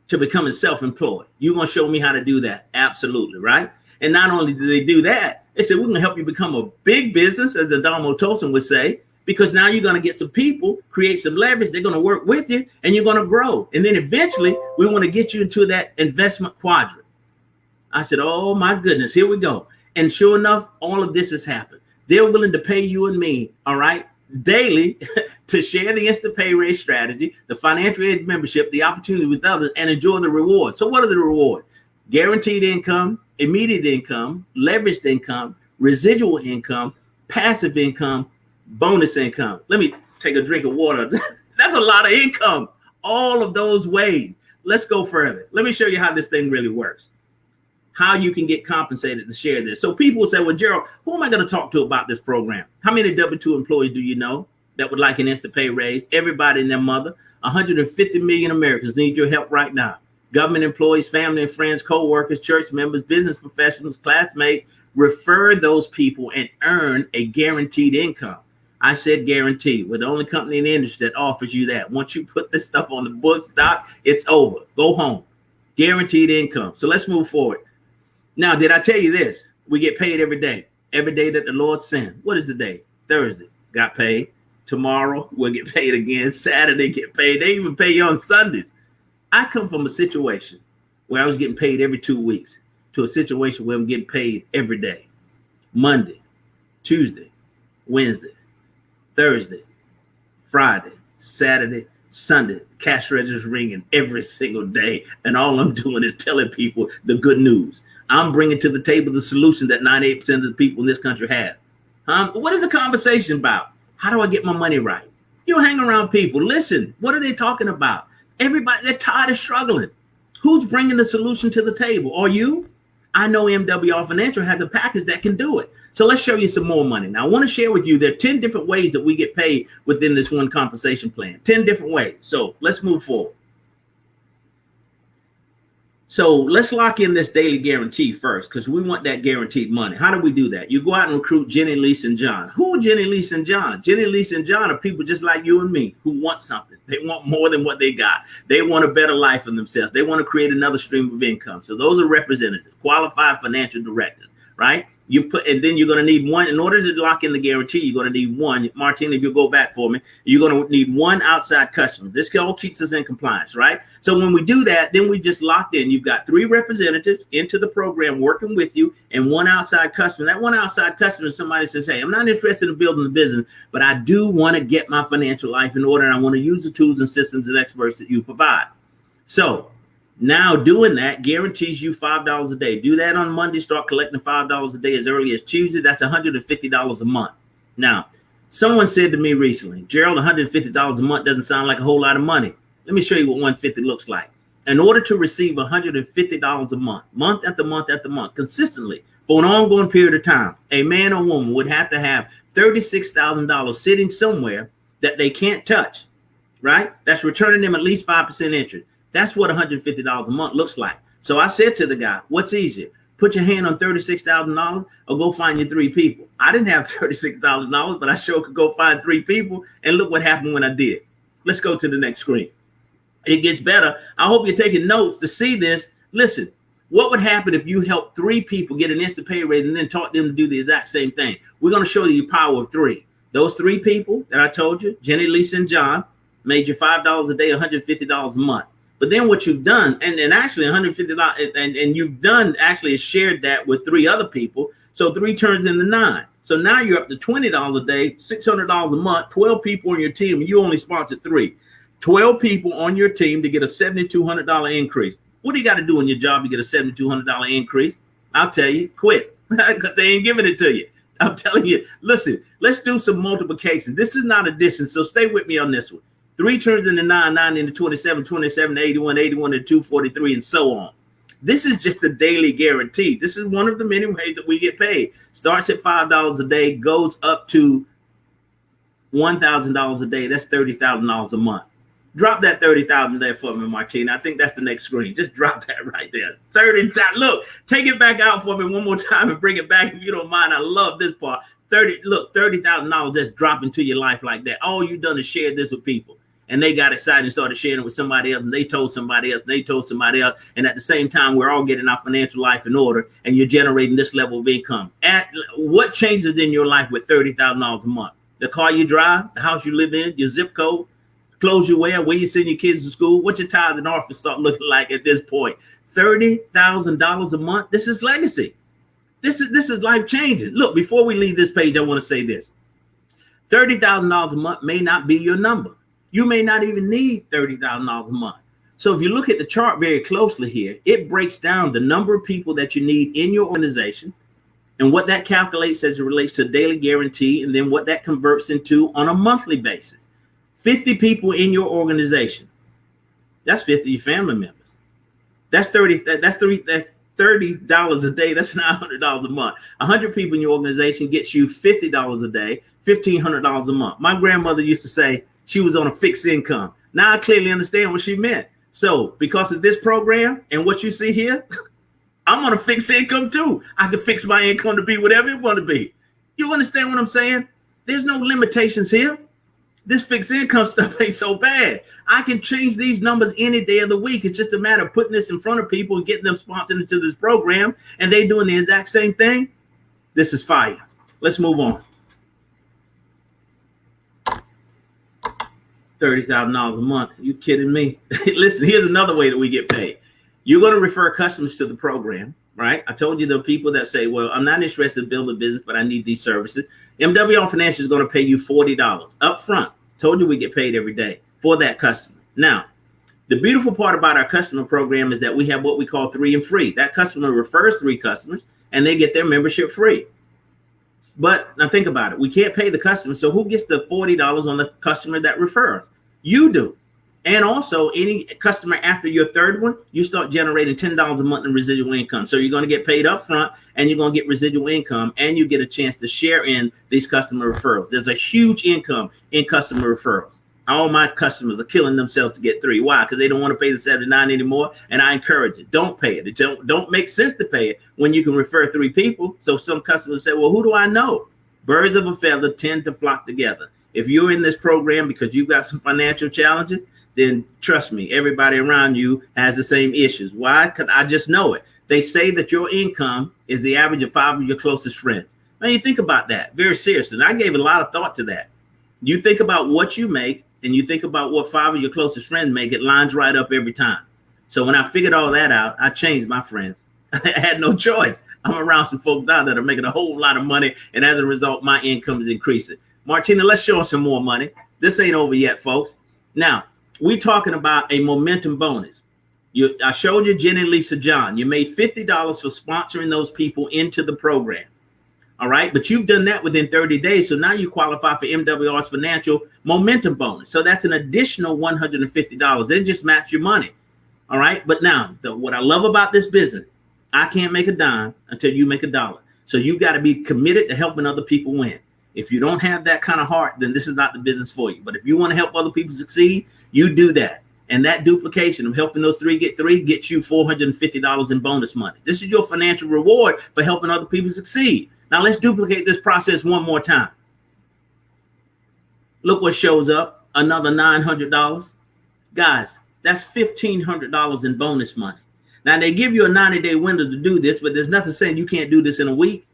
to becoming self-employed. You're going to show me how to do that. Absolutely. Right. And not only do they do that, they said, we're going to help you become a big business, as Adamo Tosin would say, because now you're going to get some people, create some leverage. They're going to work with you and you're going to grow. And then eventually we want to get you into that investment quadrant. I said, oh my goodness, here we go. And sure enough, all of this has happened. They're willing to pay you and me, all right, daily to share the instant pay raise strategy, the financial aid membership, the opportunity with others, and enjoy the reward. So what are the rewards? Guaranteed income, immediate income, leveraged income, residual income, passive income, bonus income. Let me take a drink of water. That's a lot of income. All of those ways. Let's go further. Let me show you how this thing really works. How you can get compensated to share this. So people will say, well, Gerald, who am I going to talk to about this program? How many W-2 employees do you know that would like an instant pay raise? Everybody and their mother. 150 million Americans need your help right now. Government employees, family and friends, co-workers, church members, business professionals, classmates, refer those people and earn a guaranteed income. I said guaranteed. We're the only company in the industry that offers you that. Once you put this stuff on the books, Doc, it's over. Go home. Guaranteed income. So let's move forward. Now, did I tell you this? We get paid every day that the Lord sends. What is the day? Thursday. Got paid. Tomorrow, we'll get paid again. Saturday, get paid. They even pay you on Sundays. I come from a situation where I was getting paid every 2 weeks to a situation where I'm getting paid every day. Monday, Tuesday, Wednesday, Thursday, Friday, Saturday, Sunday. Cash register's ringing every single day. And all I'm doing is telling people the good news. I'm bringing to the table the solution that 98% of the people in this country have. What is the conversation about? How do I get my money right? You hang around people. Listen, what are they talking about? Everybody, they're tired of struggling. Who's bringing the solution to the table? Are you? I know MWR Financial has a package that can do it. So let's show you some more money. Now, I want to share with you, there are 10 different ways that we get paid within this one compensation plan. 10 different ways. So let's move forward. So let's lock in this daily guarantee first, because we want that guaranteed money. How do we do that? You go out and recruit Jenny, Lisa, and John. Who are Jenny, Lisa, and John? Jenny, Lisa, and John are people just like you and me who want something. They want more than what they got. They want a better life for themselves. They want to create another stream of income. So those are representatives, qualified financial directors, right? And then you're going to need one. In order to lock in the guarantee, you're going to need one. Martina, if you go back for me, you're going to need one outside customer. This all keeps us in compliance, right? So when we do that, then we just locked in. You've got 3 representatives into the program working with you and one outside customer. That one outside customer is somebody says, hey, I'm not interested in building a business, but I do want to get my financial life in order. And I want to use the tools and systems and experts that you provide. So now doing that guarantees you $5 a day. Do that on Monday. Start collecting $5 a day as early as Tuesday. That's $150 a month. Now, someone said to me recently, Gerald, $150 a month doesn't sound like a whole lot of money. Let me show you what 150 looks like. In order to receive $150 a month after month after month, consistently for an ongoing period of time, a man or woman would have to have $36,000 sitting somewhere that they can't touch, right? That's returning them at least 5% interest. That's what $150 a month looks like. So I said to the guy, what's easier? Put your hand on $36,000 or go find your 3 people. I didn't have $36,000, but I sure could go find 3 people. And look what happened when I did. Let's go to the next screen. It gets better. I hope you're taking notes to see this. Listen, what would happen if you helped 3 people get an instant pay raise and then taught them to do the exact same thing? We're going to show you the power of 3. Those 3 people that I told you, Jenny, Lisa, and John, made you $5 a day, $150 a month. But then what you've done, and actually $150, and you've done actually is shared that with 3 other people. So 3 turns into 9. So now you're up to $20 a day, $600 a month, 12 people on your team, and you only sponsored 3. 12 people on your team to get a $7,200 increase. What do you got to do in your job to get a $7,200 increase? I'll tell you, quit, because they ain't giving it to you. I'm telling you, listen, let's do some multiplication. This is not addition, so stay with me on this one. 3 turns into 9, 9 into 27, 27 to 81, 81 to 243, and so on. This is just the daily guarantee. This is one of the many ways that we get paid. Starts at $5 a day, goes up to $1,000 a day. That's $30,000 a month. Drop that $30,000 there for me, Martina. I think that's the next screen. Just drop that right there. 30,000. Look, take it back out for me one more time and bring it back if you don't mind. I love this part. $30,000 just drop into your life like that. All you've done is share this with people. And they got excited and started sharing it with somebody else. And they told somebody else. They told somebody else. And at the same time, we're all getting our financial life in order. And you're generating this level of income. What changes in your life with $30,000 a month? The car you drive, the house you live in, your zip code, clothes you wear, where you send your kids to school, what your tithes and offers start looking like at this point. $30,000 a month. This is legacy. This is life changing. Look, before we leave this page, I want to say this. $30,000 a month may not be your number. You may not even need $30,000 a month. So if you look at the chart very closely here, it breaks down the number of people that you need in your organization and what that calculates as it relates to daily guarantee, and then what that converts into on a monthly basis. 50 people in your organization. That's 50 of your family members. That's $30 a day. That's $900 a month. 100 people in your organization gets you $50 a day, $1,500 a month. My grandmother used to say she was on a fixed income. Now I clearly understand what she meant. So because of this program and what you see here, I'm on a fixed income too. I can fix my income to be whatever it want to be. You understand what I'm saying? There's no limitations here. This fixed income stuff ain't so bad. I can change these numbers any day of the week. It's just a matter of putting this in front of people and getting them sponsored into this program, and they doing the exact same thing. This is fire. Let's move on. $30,000 a month. You kidding me? Listen, here's another way that we get paid. You're going to refer customers to the program, right? I told you the people that say, well, I'm not interested in building a business, but I need these services. MWR Financial is going to pay you $40 up front. Told you we get paid every day for that customer. Now, the beautiful part about our customer program is that we have what we call 3 and free. That customer refers 3 customers and they get their membership free. But now think about it. We can't pay the customer. So who gets the $40 on the customer that refers? You do. And also any customer after your 3rd one, you start generating $10 a month in residual income. So you're going to get paid up front and you're going to get residual income, and you get a chance to share in these customer referrals. There's a huge income in customer referrals. All my customers are killing themselves to get 3. Why? Because they don't want to pay the $79 anymore. And I encourage it. Don't pay it. It don't make sense to pay it when you can refer 3 people. So some customers say, well, who do I know? Birds of a feather tend to flock together. If you're in this program because you've got some financial challenges, then trust me, everybody around you has the same issues. Why? Because I just know it. They say that your income is the average of 5 of your closest friends. Now you think about that very seriously. And I gave a lot of thought to that. You think about what you make and you think about what 5 of your closest friends make, it lines right up every time. So when I figured all that out, I changed my friends. I had no choice. I'm around some folks now that are making a whole lot of money. And as a result, my income is increasing. Martina, let's show them some more money. This ain't over yet, folks. Now, we're talking about a momentum bonus. I showed you Jen and Lisa John. You made $50 for sponsoring those people into the program. All right. But you've done that within 30 days. So now you qualify for MWR's financial momentum bonus. So that's an additional $150. They just match your money. All right. But now what I love about this business, I can't make a dime until you make a dollar. So you've got to be committed to helping other people win. If you don't have that kind of heart, then this is not the business for you. But if you want to help other people succeed, you do that. And that duplication of helping those 3 get 3 gets you $450 in bonus money. This is your financial reward for helping other people succeed. Now let's duplicate this process one more time. Look what shows up, another $900. Guys, that's $1,500 in bonus money. Now they give you a 90-day window to do this, but there's nothing saying you can't do this in a week.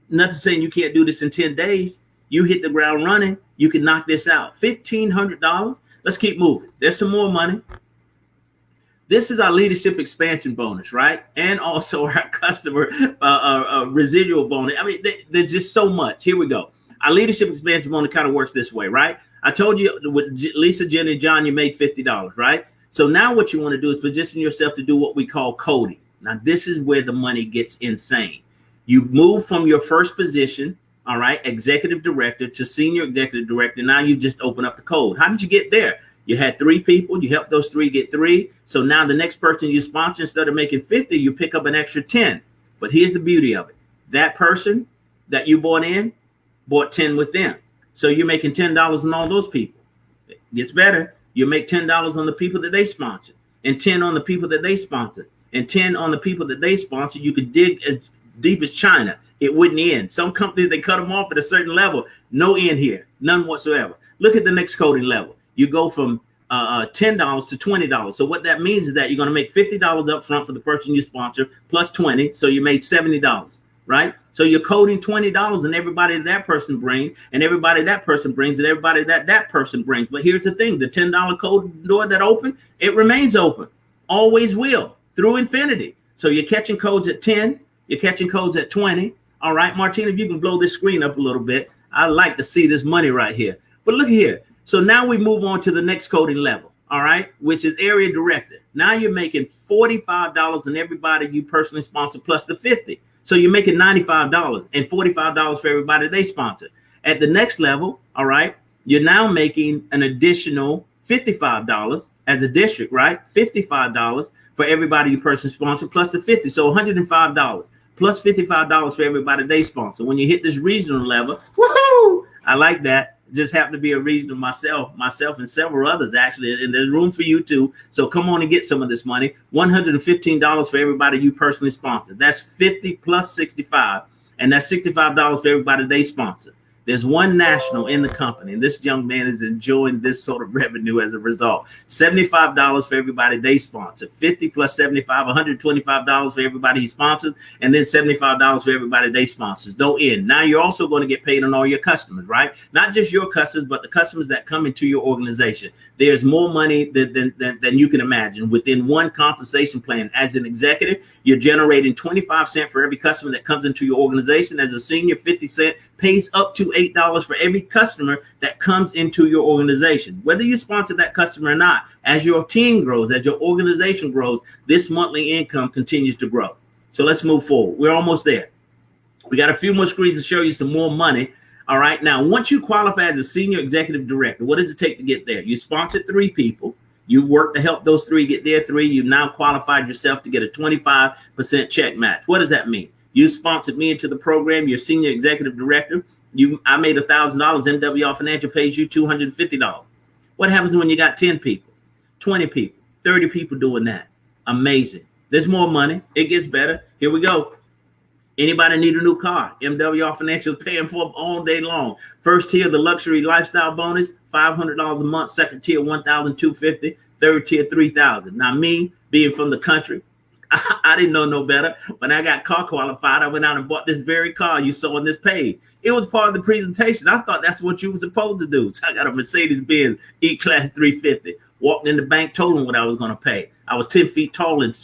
Nothing saying you can't do this in 10 days. You hit the ground running, you can knock this out. $1,500. Let's keep moving. There's some more money. This is our leadership expansion bonus, right? And also our customer residual bonus. I mean, there's just so much. Here we go. Our leadership expansion bonus kind of works this way, right? I told you with Lisa, Jen, and John, you made $50, right? So now what you want to do is position yourself to do what we call coding. Now, this is where the money gets insane. You move from your first position, all right, executive director to senior executive director. Now you just open up the code. How did you get there? You had 3 people. You helped those 3 get 3. So now the next person you sponsor, instead of making 50, you pick up an extra 10. But here's the beauty of it. That person that you brought in bought 10 with them. So you're making $10 on all those people. It gets better. You make $10 on the people that they sponsored, and 10 on the people that they sponsored, and 10 on the people that they sponsored. You could dig as deep as China. It wouldn't end. Some companies, they cut them off at a certain level. No end here. None whatsoever. Look at the next coding level. You go from $10 to $20. So what that means is that you're going to make $50 up front for the person you sponsor plus 20. So you made $70, right? So you're coding $20 and everybody that person brings, and everybody that person brings, and everybody that person brings. But here's the thing. The $10 code door that opened, it remains open. Always will through infinity. So you're catching codes at 10. You're catching codes at 20. All right, Martina, if you can blow this screen up a little bit, I'd like to see this money right here. But look here. So now we move on to the next coding level, all right, which is area director. Now you're making $45 on everybody you personally sponsor plus the 50. So you're making $95 and $45 for everybody they sponsor. At the next level, all right, you're now making an additional $55 as a district, right? $55 for everybody you personally sponsor plus the 50. So $105 plus $55 for everybody they sponsor. When you hit this regional level, woohoo! I like that. Just happened to be a regional myself and several others actually, and there's room for you too. So come on and get some of this money. $115 for everybody you personally sponsor. That's 50 plus 65, and that's $65 for everybody they sponsor. There's one national in the company, and this young man is enjoying this sort of revenue as a result. $75 for everybody they sponsor. 50 plus 75, $125 for everybody he sponsors, and then $75 for everybody they sponsors. No end. Now you're also going to get paid on all your customers, right? Not just your customers, but the customers that come into your organization. There's more money than you can imagine within one compensation plan. As an executive, you're generating 25 cents for every customer that comes into your organization. As a senior, 50 cents pays up to $8 for every customer that comes into your organization, whether you sponsor that customer or not. As your team grows, as your organization grows, this monthly income continues to grow. So let's move forward. We're almost there. We got a few more screens to show you some more money. All right. Now, once you qualify as a senior executive director, what does it take to get there? You sponsored 3 people. You worked to help those 3 get their 3. You've now qualified yourself to get a 25% check match. What does that mean? You sponsored me into the program. You're senior executive director. I made $1,000. MWR Financial pays you $250. What happens when you got 10 people, 20 people, 30 people doing that? Amazing. There's more money. It gets better. Here we go. Anybody need a new car? MWR Financial is paying for them all day long. First tier, the luxury lifestyle bonus, $500 a month. Second tier, $1,250. Third tier, $3,000. Now me, being from the country, I didn't know no better. When I got car qualified, I went out and bought this very car you saw on this page. It was part of the presentation. I thought that's what you were supposed to do. So I got a Mercedes-Benz E-Class 350. Walked in the bank, told them what I was going to pay. I was 10 feet tall and,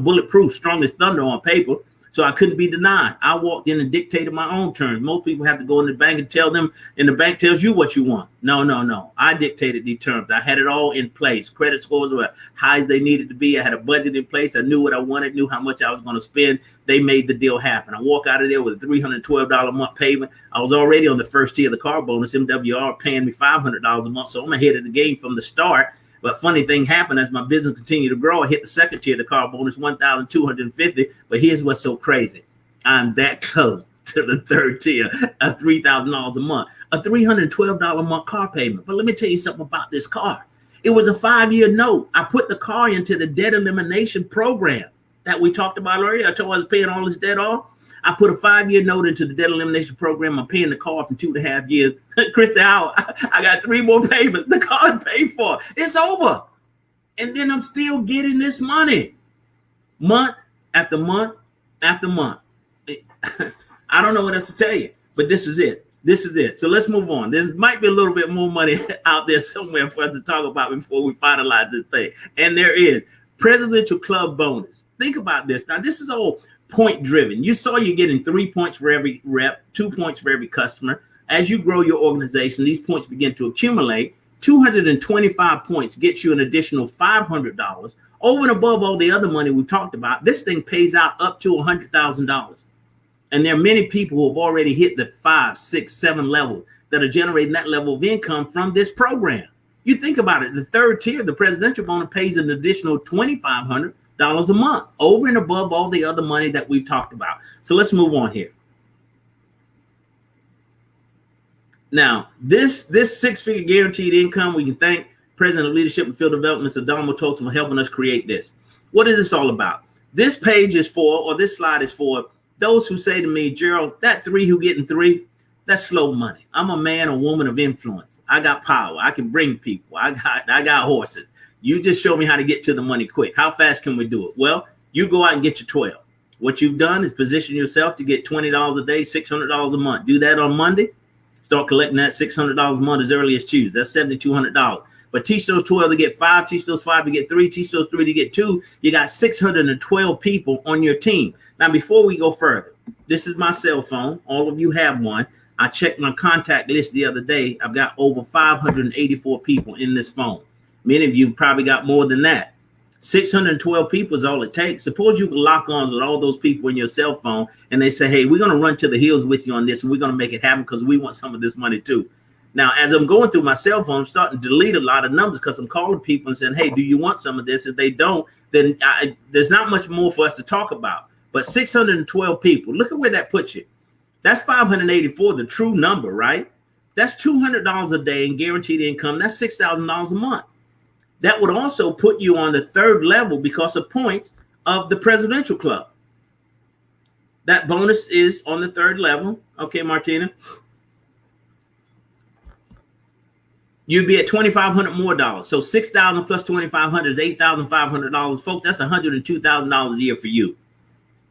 bulletproof, strong as thunder on paper. So I couldn't be denied. I walked in and dictated my own terms. Most people have to go in the bank and tell them, and the bank tells you what you want. No. I dictated the terms. I had it all in place. Credit scores were high as they needed to be. I had a budget in place. I knew what I wanted, knew how much I was going to spend. They made the deal happen. I walk out of there with a $312 a month payment. I was already on the first tier of the car bonus. MWR paying me $500 a month. So I'm ahead of the game from the start. But funny thing happened as my business continued to grow. I hit the second tier of the car bonus, $1,250. But here's what's so crazy. I'm that close to the third tier of $3,000 a month, a $312 a month car payment. But let me tell you something about this car. It was a 5-year note. I put the car into the debt elimination program that we talked about earlier. I told I was paying all this debt off. I put a 5-year note into the debt elimination program. I'm paying the car for 2.5 years. Christy, I got 3 more payments. The car is paid for. It's over. And then I'm still getting this money month after month after month. I don't know what else to tell you, but this is it. This is it. So let's move on. There might be a little bit more money out there somewhere for us to talk about before we finalize this thing. And there is Presidential Club bonus. Think about this. Now, this is all point driven. You saw you're getting 3 points for every rep, 2 points for every customer. As you grow your organization, these points begin to accumulate. 225 points gets you an additional $500 over and above all the other money we talked about. This thing pays out up to $100,000. And there are many people who have already hit the 5, 6, 7 levels that are generating that level of income from this program. You think about it. The third tier, the presidential bonus, pays an additional $2,500 a month over and above all the other money that we've talked about. So let's move on here. Now, this 6-figure guaranteed income, we can thank President of Leadership and Field Development, Adamo Tosin, for helping us create this. What is this all about? This page is for, or this slide is for, those who say to me, Gerald, that 3 who getting 3, that's slow money. I'm a man or woman of influence. I got power. I can bring people. I got horses. You just show me how to get to the money quick. How fast can we do it? Well, you go out and get your 12. What you've done is position yourself to get $20 a day, $600 a month. Do that on Monday. Start collecting that $600 a month as early as Tuesday. That's $7,200. But teach those 12 to get 5, teach those 5 to get 3, teach those 3 to get 2. You got 612 people on your team. Now, before we go further, this is my cell phone. All of you have one. I checked my contact list the other day. I've got over 584 people in this phone. Many of you probably got more than that. 612 people is all it takes. Suppose you can lock arms with all those people in your cell phone and they say, hey, we're going to run to the hills with you on this and we're going to make it happen because we want some of this money too. Now, as I'm going through my cell phone, I'm starting to delete a lot of numbers because I'm calling people and saying, hey, do you want some of this? If they don't, then there's not much more for us to talk about. But 612 people, look at where that puts you. That's 584, the true number, right? That's $200 a day in guaranteed income. That's $6,000 a month. That would also put you on the third level because of points of the presidential club. That bonus is on the third level. Okay, Martina. You'd be at $2,500 more dollars. So $6,000 plus $2,500 is $8,500. Folks, that's $102,000 a year for you.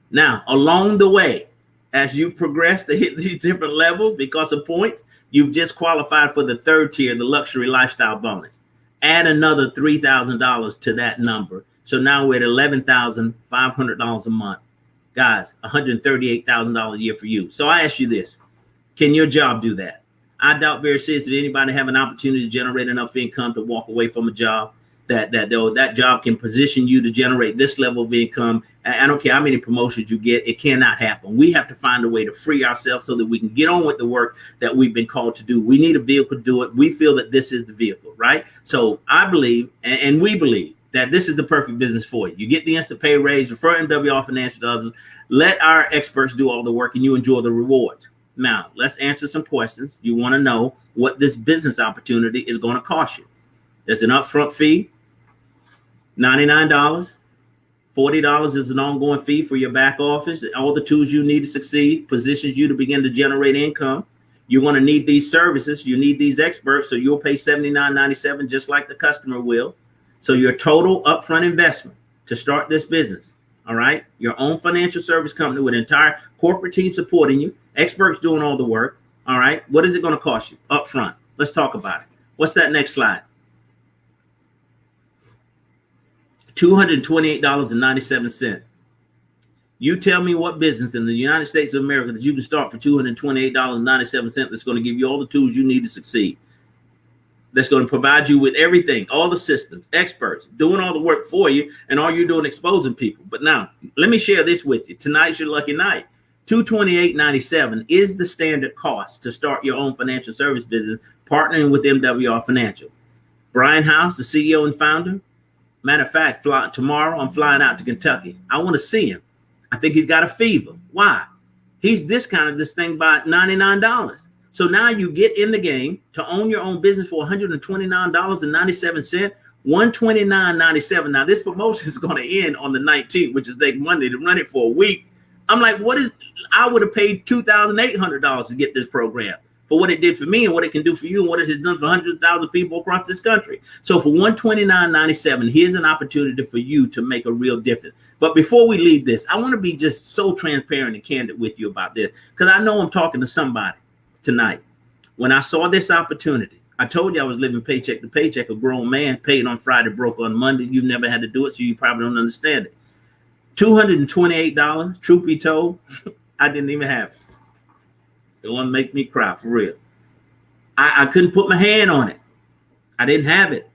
Now, along the way, as you progress to hit these different levels because of points, you've just qualified for the third tier, the luxury lifestyle bonus. Add another $3,000 to that number. So now we're at $11,500 a month. Guys, $138,000 a year for you. So I ask you this, can your job do that? I doubt very seriously that anybody have an opportunity to generate enough income to walk away from a job that job can position you to generate this level of income. I don't care how many promotions you get, it cannot happen. We have to find a way to free ourselves so that we can get on with the work that we've been called to do. We need a vehicle to do it. We feel that this is the vehicle, right? So I believe, and we believe, that this is the perfect business for you. You get the instant pay raise, refer MWR Financial to others, let our experts do all the work, and you enjoy the rewards. Now, let's answer some questions. You want to know what this business opportunity is going to cost you. There's an upfront fee, $99. $40 is an ongoing fee for your back office. All the tools you need to succeed, positions you to begin to generate income. You're going to need these services. You need these experts. So you'll pay $79.97 just like the customer will. So your total upfront investment to start this business, all right, your own financial service company with an entire corporate team supporting you, experts doing all the work, all right, what is it going to cost you upfront? Let's talk about it. What's that next slide? $228.97. You tell me what business in the United States of America that you can start for $228.97 that's going to give you all the tools you need to succeed. That's going to provide you with everything, all the systems, experts, doing all the work for you, and all you're doing exposing people. But now, let me share this with you. Tonight's your lucky night. $228.97 is the standard cost to start your own financial service business, partnering with MWR Financial. Brian House, the CEO and founder. Matter of fact, tomorrow I'm flying out to Kentucky. I want to see him. I think he's got a fever. Why? He's discounted this thing by $99. So now you get in the game to own your own business for $129.97, $129.97. Now this promotion is going to end on the 19th, which is next Monday, to run it for a week. I'm like, I would have paid $2,800 to get this program for what it did for me and what it can do for you and what it has done for hundreds of thousands of people across this country. So for $129.97, here's an opportunity for you to make a real difference. But before we leave this, I want to be just so transparent and candid with you about this, because I know I'm talking to somebody tonight. When I saw this opportunity, I told you I was living paycheck to paycheck, a grown man, paid on Friday, broke on Monday. You never had to do it, so you probably don't understand it. $228, truth be told, I didn't even have it. It won't make me cry, for real. I couldn't put my hand on it. I didn't have it.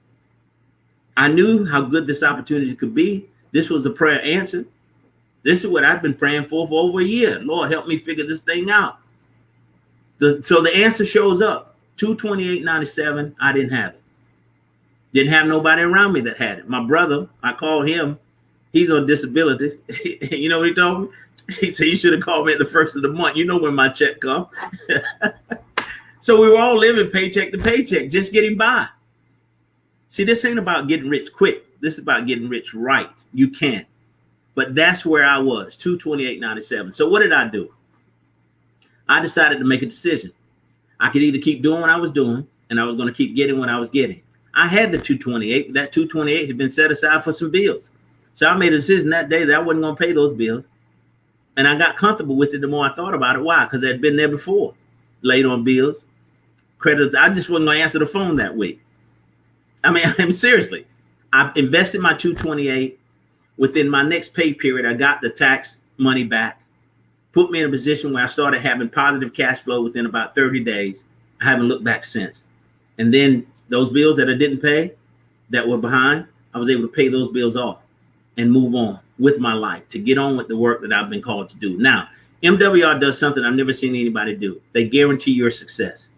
I knew how good this opportunity could be. This was a prayer answered. This is what I've been praying for over a year. Lord, help me figure this thing out. So the answer shows up. $228.97. I didn't have it. Didn't have nobody around me that had it. My brother, I called him. He's on disability. You know what he told me? He said, you should have called me at the first of the month. You know when my check comes. So we were all living paycheck to paycheck, just getting by. See, this ain't about getting rich quick. This is about getting rich right. You can. But that's where I was, $228.97. So what did I do? I decided to make a decision. I could either keep doing what I was doing, and I was going to keep getting what I was getting. I had the $228, but that $228 had been set aside for some bills. So I made a decision that day that I wasn't going to pay those bills. And I got comfortable with it the more I thought about it. Why? Because I'd been there before. Late on bills, credits. I just wasn't going to answer the phone that week. I mean, seriously. I invested my $228. Within my next pay period, I got the tax money back. Put me in a position where I started having positive cash flow within about 30 days. I haven't looked back since. And then those bills that I didn't pay, that were behind, I was able to pay those bills off. and move on with my life, to get on with the work that I've been called to do. Now, MWR does something I've never seen anybody do. They guarantee your success.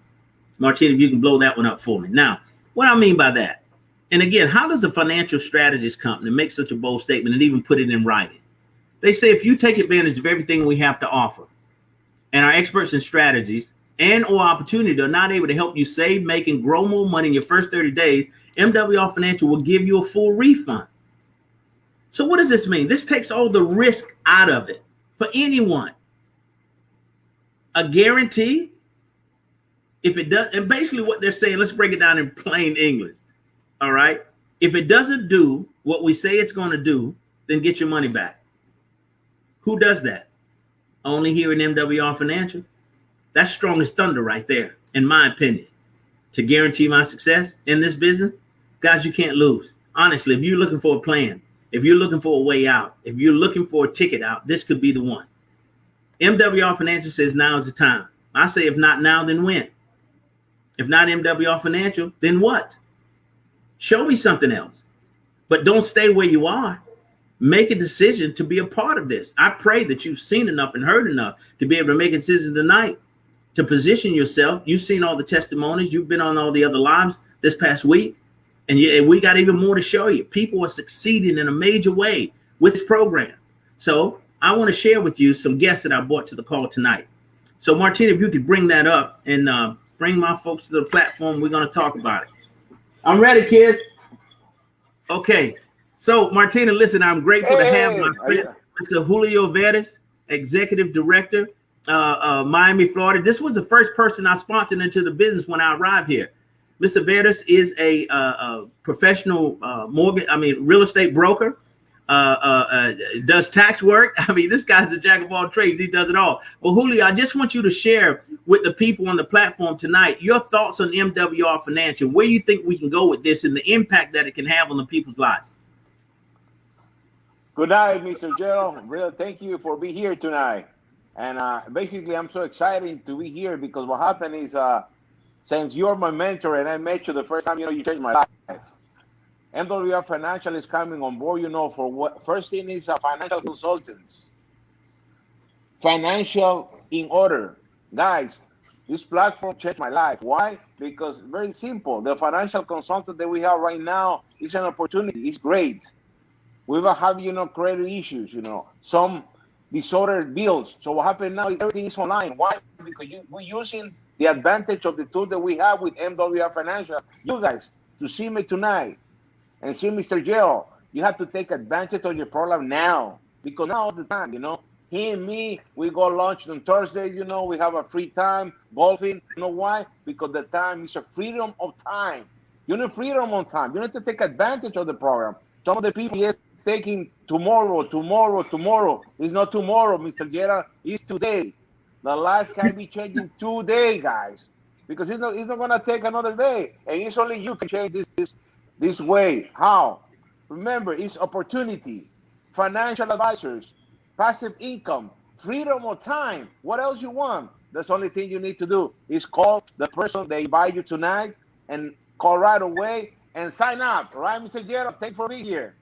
Martina, if you can blow that one up for me. Now, what I mean by that, and again, how does a financial strategist company make such a bold statement and even put it in writing? They say if you take advantage of everything we have to offer, and our experts in strategies and or opportunity are not able to help you save, make, and grow more money in your first 30 days, MWR Financial will give you a full refund. So what does this mean? This takes all the risk out of it for anyone. A guarantee, if it does, and basically what they're saying, let's break it down in plain English. All right. If it doesn't do what we say it's going to do, then get your money back. Who does that? Only here in MWR Financial. That's strong as thunder right there, in my opinion. To guarantee my success in this business, guys, you can't lose. Honestly, if you're looking for a plan, if you're looking for a way out, if you're looking for a ticket out, this could be the one. MWR Financial says now is the time. I say if not now, then when? If not MWR Financial, then what? Show me something else. But don't stay where you are. Make a decision to be a part of this. I pray that you've seen enough and heard enough to be able to make a decision tonight to position yourself. You've seen all the testimonies. You've been on all the other lives this past week. And we got even more to show you. People are succeeding in a major way with this program. So I want to share with you some guests that I brought to the call tonight. So Martina, if you could bring that up and bring my folks to the platform, we're going to talk about it. I'm ready, kids. Okay. So Martina, listen, I'm grateful to have my friend, Mr. Julio Verdes, Executive Director, Miami, Florida. This was the first person I sponsored into the business when I arrived here. Mr. Verdes is a professional real estate broker, does tax work. I mean, this guy's a jack of all trades. He does it all. Well, Julio, I just want you to share with the people on the platform tonight your thoughts on MWR Financial, where you think we can go with this and the impact that it can have on the people's lives. Good night, Mr. Gerald. Really, thank you for being here tonight. And basically, I'm so excited to be here because what happened is, since you're my mentor and I met you the first time, you changed my life. MWR Financial is coming on board, for what? First thing is financial consultants. Financial in order. Guys, this platform changed my life. Why? Because very simple. The financial consultant that we have right now is an opportunity. It's great. We will have, credit issues, some disordered bills. So what happened now is everything is online. Why? Because we're using the advantage of the tool that we have with MWR Financial. You guys, to see me tonight and see Mr. Gerald, you have to take advantage of your program now. Because now is the time, He and me, we go lunch on Thursday, we have a free time, golfing. You know why? Because the time is a freedom of time. You need freedom of time. You need to take advantage of the program. Some of the people, yes, taking tomorrow. It's not tomorrow, Mr. Gerald. It's today. The life can be changing today, guys, because it's not going to take another day. And it's only you can change this way. How? Remember, it's opportunity, financial advisors, passive income, freedom of time. What else you want? That's the only thing you need to do is call the person they invite you tonight and call right away and sign up. All right, Mr. Gerald, thanks for being here.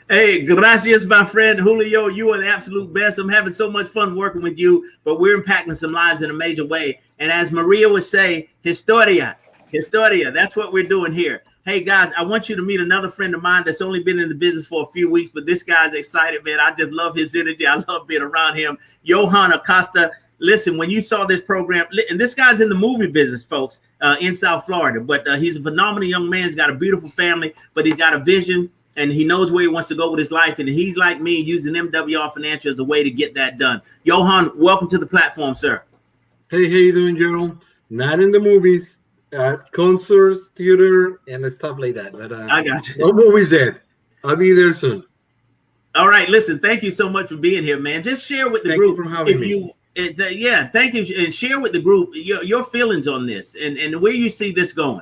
Hey, gracias, my friend Julio. You are the absolute best. I'm having so much fun working with you, but we're impacting some lives in a major way. And as Maria would say, historia. That's what we're doing here. Hey, guys, I want you to meet another friend of mine that's only been in the business for a few weeks, but this guy's excited, man. I just love his energy. I love being around him. Johan Acosta. Listen, when you saw this program, and this guy's in the movie business, folks, in South Florida, but he's a phenomenal young man. He's got a beautiful family, but he's got a vision. And he knows where he wants to go with his life. And he's like me, using MWR Financial as a way to get that done. Johan, welcome to the platform, sir. Hey, how you doing, Gerald? Not in the movies, concerts, theater, and stuff like that. But I got you. No movies yet. I'll be there soon. All right. Listen, thank you so much for being here, man. Just share with the group. Thank you for having me. Yeah, thank you. And share with the group your feelings on this and where you see this going.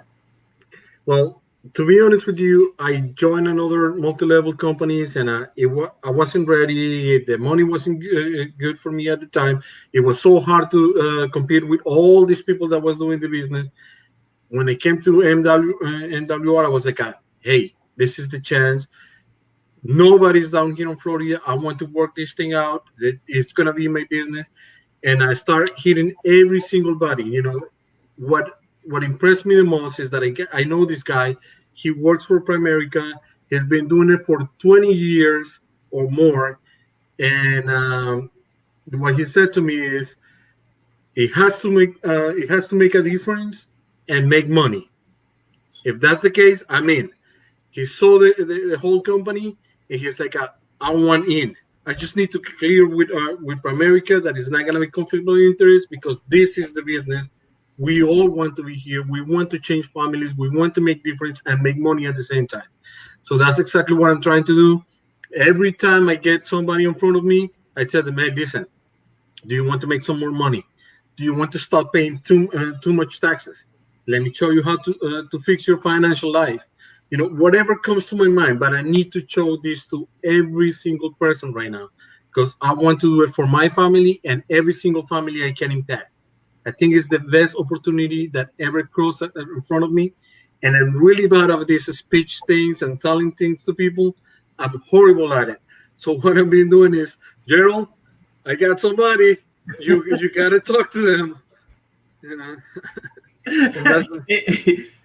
Well, to be honest with you, I joined another multi-level companies, and I wasn't ready. The money wasn't good for me at the time. It was so hard to compete with all these people that was doing the business. When it came to MWR, I was like, hey, this is the chance. Nobody's down here in Florida. I want to work this thing out. It's gonna be my business, and I start hitting every single body. You know, what impressed me the most is that I know this guy. He works for Primerica. He's been doing it for 20 years or more, and what he said to me is, it has to make a difference and make money. If that's the case, I'm in. He saw the whole company, and he's like, I want in. I just need to clear with Primerica that it's not going to be conflict of interest, because this is the business. We all want to be here. We want to change families. We want to make difference and make money at the same time. So that's exactly what I'm trying to do. Every time I get somebody in front of me, I tell them, hey, listen, do you want to make some more money? Do you want to stop paying too much taxes? Let me show you how to fix your financial life. You know, whatever comes to my mind, but I need to show this to every single person right now, because I want to do it for my family and every single family I can impact. I think it's the best opportunity that ever crossed in front of me. And I'm really bad at these speech things and telling things to people. I'm horrible at it. So what I've been doing is, Gerald, I got somebody. You got to talk to them. You know.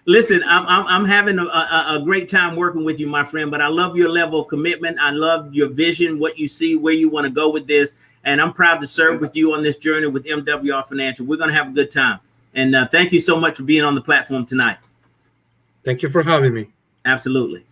Listen, I'm having a great time working with you, my friend, but I love your level of commitment. I love your vision, what you see, where you want to go with this. And I'm proud to serve with you on this journey with MWR Financial. We're going to have a good time. And thank you so much for being on the platform tonight. Thank you for having me. Absolutely.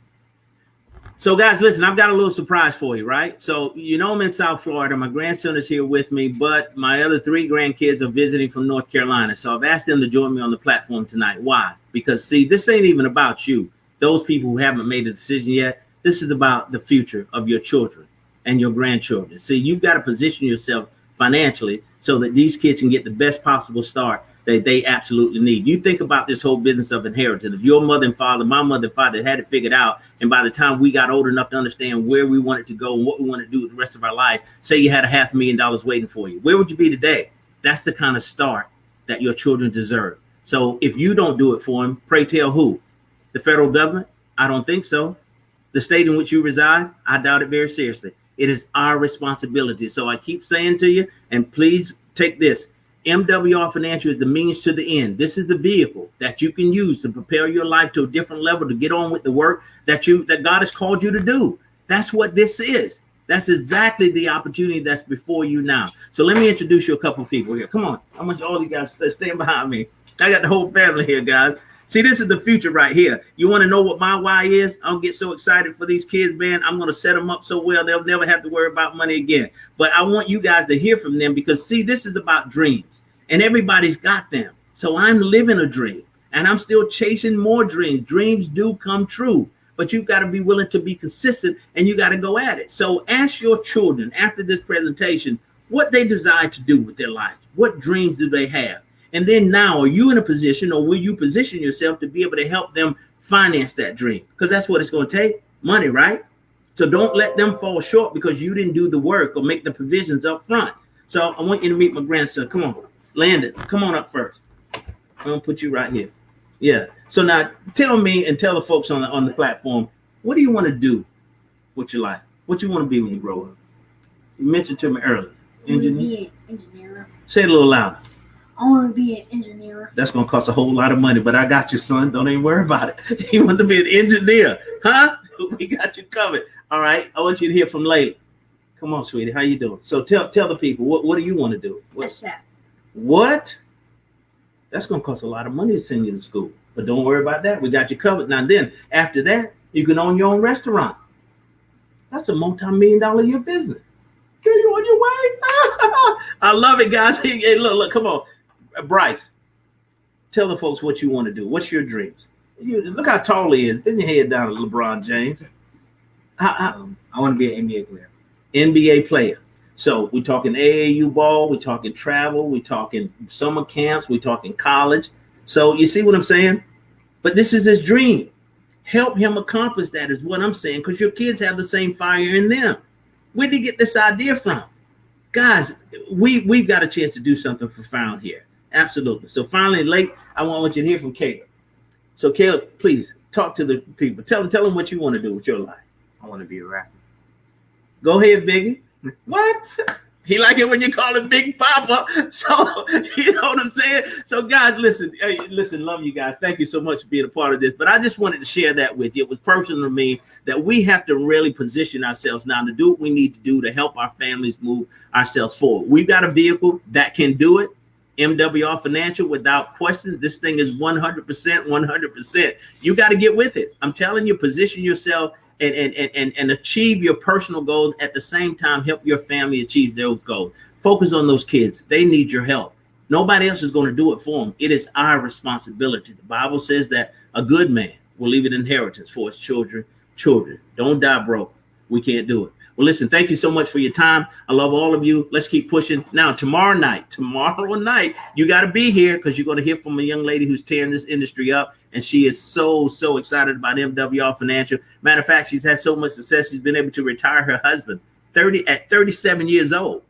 So, guys, listen, I've got a little surprise for you, right? So, you know, I'm in South Florida. My grandson is here with me, but my other 3 grandkids are visiting from North Carolina. So I've asked them to join me on the platform tonight. Why? Because, see, this ain't even about you, those people who haven't made a decision yet. This is about the future of your children and your grandchildren. See, you've got to position yourself financially so that these kids can get the best possible start that they absolutely need. You think about this whole business of inheritance. If your mother and father, my mother and father had it figured out, and by the time we got old enough to understand where we wanted to go and what we want to do with the rest of our life, say you had $500,000 waiting for you, where would you be today? That's the kind of start that your children deserve. So if you don't do it for them, pray tell who? The federal government? I don't think so. The state in which you reside? I doubt it very seriously. It is our responsibility. So I keep saying to you, and please take this, MWR Financial is the means to the end. This is the vehicle that you can use to prepare your life to a different level, to get on with the work that God has called you to do. That's what this is. That's exactly the opportunity that's before you now. So let me introduce you a couple of people here. Come on. I want all you guys to stand behind me. I got the whole family here, guys. See, this is the future right here. You want to know what my why is? I'll get so excited for these kids, man. I'm going to set them up so well they'll never have to worry about money again. But I want you guys to hear from them, because, see, this is about dreams, and everybody's got them. So I'm living a dream, and I'm still chasing more dreams. Dreams do come true, but you've got to be willing to be consistent, and you got to go at it. So ask your children after this presentation what they desire to do with their life. What dreams do they have? And then now, are you in a position, or will you position yourself to be able to help them finance that dream? Because that's what it's going to take, money, right? So don't let them fall short because you didn't do the work or make the provisions up front. So I want you to meet my grandson. Come on, Landon, come on up first. I'm going to put you right here. Yeah. So now tell me and tell the folks on the platform, what do you want to do with your life? What you want to be when you grow up? You mentioned to me earlier. Engineer. Engineer. Say it a little louder. I want to be an engineer. That's going to cost a whole lot of money, but I got you, son. Don't even worry about it. You want to be an engineer, huh? We got you covered. All right. I want you to hear from Layla. Come on, sweetie. How you doing? So tell the people, what do you want to do? A chef. What? That's going to cost a lot of money to send you to school. But don't worry about that. We got you covered. Now then, after that, you can own your own restaurant. That's a multi-million-dollar a year business. Girl, you on your way? I love it, guys. Hey, look, come on. Bryce, tell the folks what you want to do. What's your dreams? Look how tall he is. Bend your head down to LeBron James. I want to be an NBA player. NBA player. So we're talking AAU ball. We're talking travel. We're talking summer camps. We're talking college. So you see what I'm saying? But this is his dream. Help him accomplish that is what I'm saying, because your kids have the same fire in them. Where did you get this idea from? Guys, we've got a chance to do something profound here. Absolutely. So finally, Lake, I want you to hear from Caleb. So Caleb, please talk to the people. Tell them what you want to do with your life. I want to be a rapper. Go ahead, Biggie. What? He like it when you call him Big Papa. So, you know what I'm saying? So, guys, listen, love you guys. Thank you so much for being a part of this. But I just wanted to share that with you. It was personal to me that we have to really position ourselves now to do what we need to do to help our families move ourselves forward. We've got a vehicle that can do it. MWR Financial, without question. This thing is 100%. You got to get with it. I'm telling you, position yourself and achieve your personal goals, at the same time help your family achieve those goals. Focus on those kids. They need your help. Nobody else is going to do it for them. It is our responsibility. The Bible says that a good man will leave an inheritance for his children. Don't die broke. We can't do it. Well, listen, thank you so much for your time. I love all of you. Let's keep pushing. Now, tomorrow night, you got to be here, because you're going to hear from a young lady who's tearing this industry up. And she is so excited about MWR Financial. Matter of fact, she's had so much success, she's been able to retire her husband at 37 years old.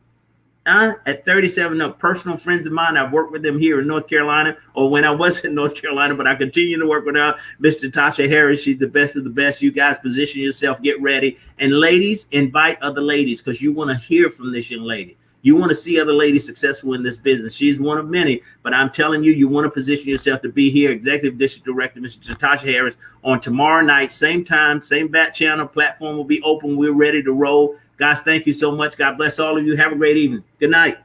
At 37, personal friends of mine, I've worked with them here in North Carolina, or when I was in North Carolina, but I continue to work with her. Mr. Tasha Harris, she's the best of the best. You guys position yourself, get ready. And ladies, invite other ladies, because you want to hear from this young lady. You want to see other ladies successful in this business. She's one of many, but I'm telling you, you want to position yourself to be here. Executive District Director, Mr. Tasha Harris, on tomorrow night, same time, same bat channel. Platform will be open. We're ready to roll. Guys, thank you so much. God bless all of you. Have a great evening. Good night.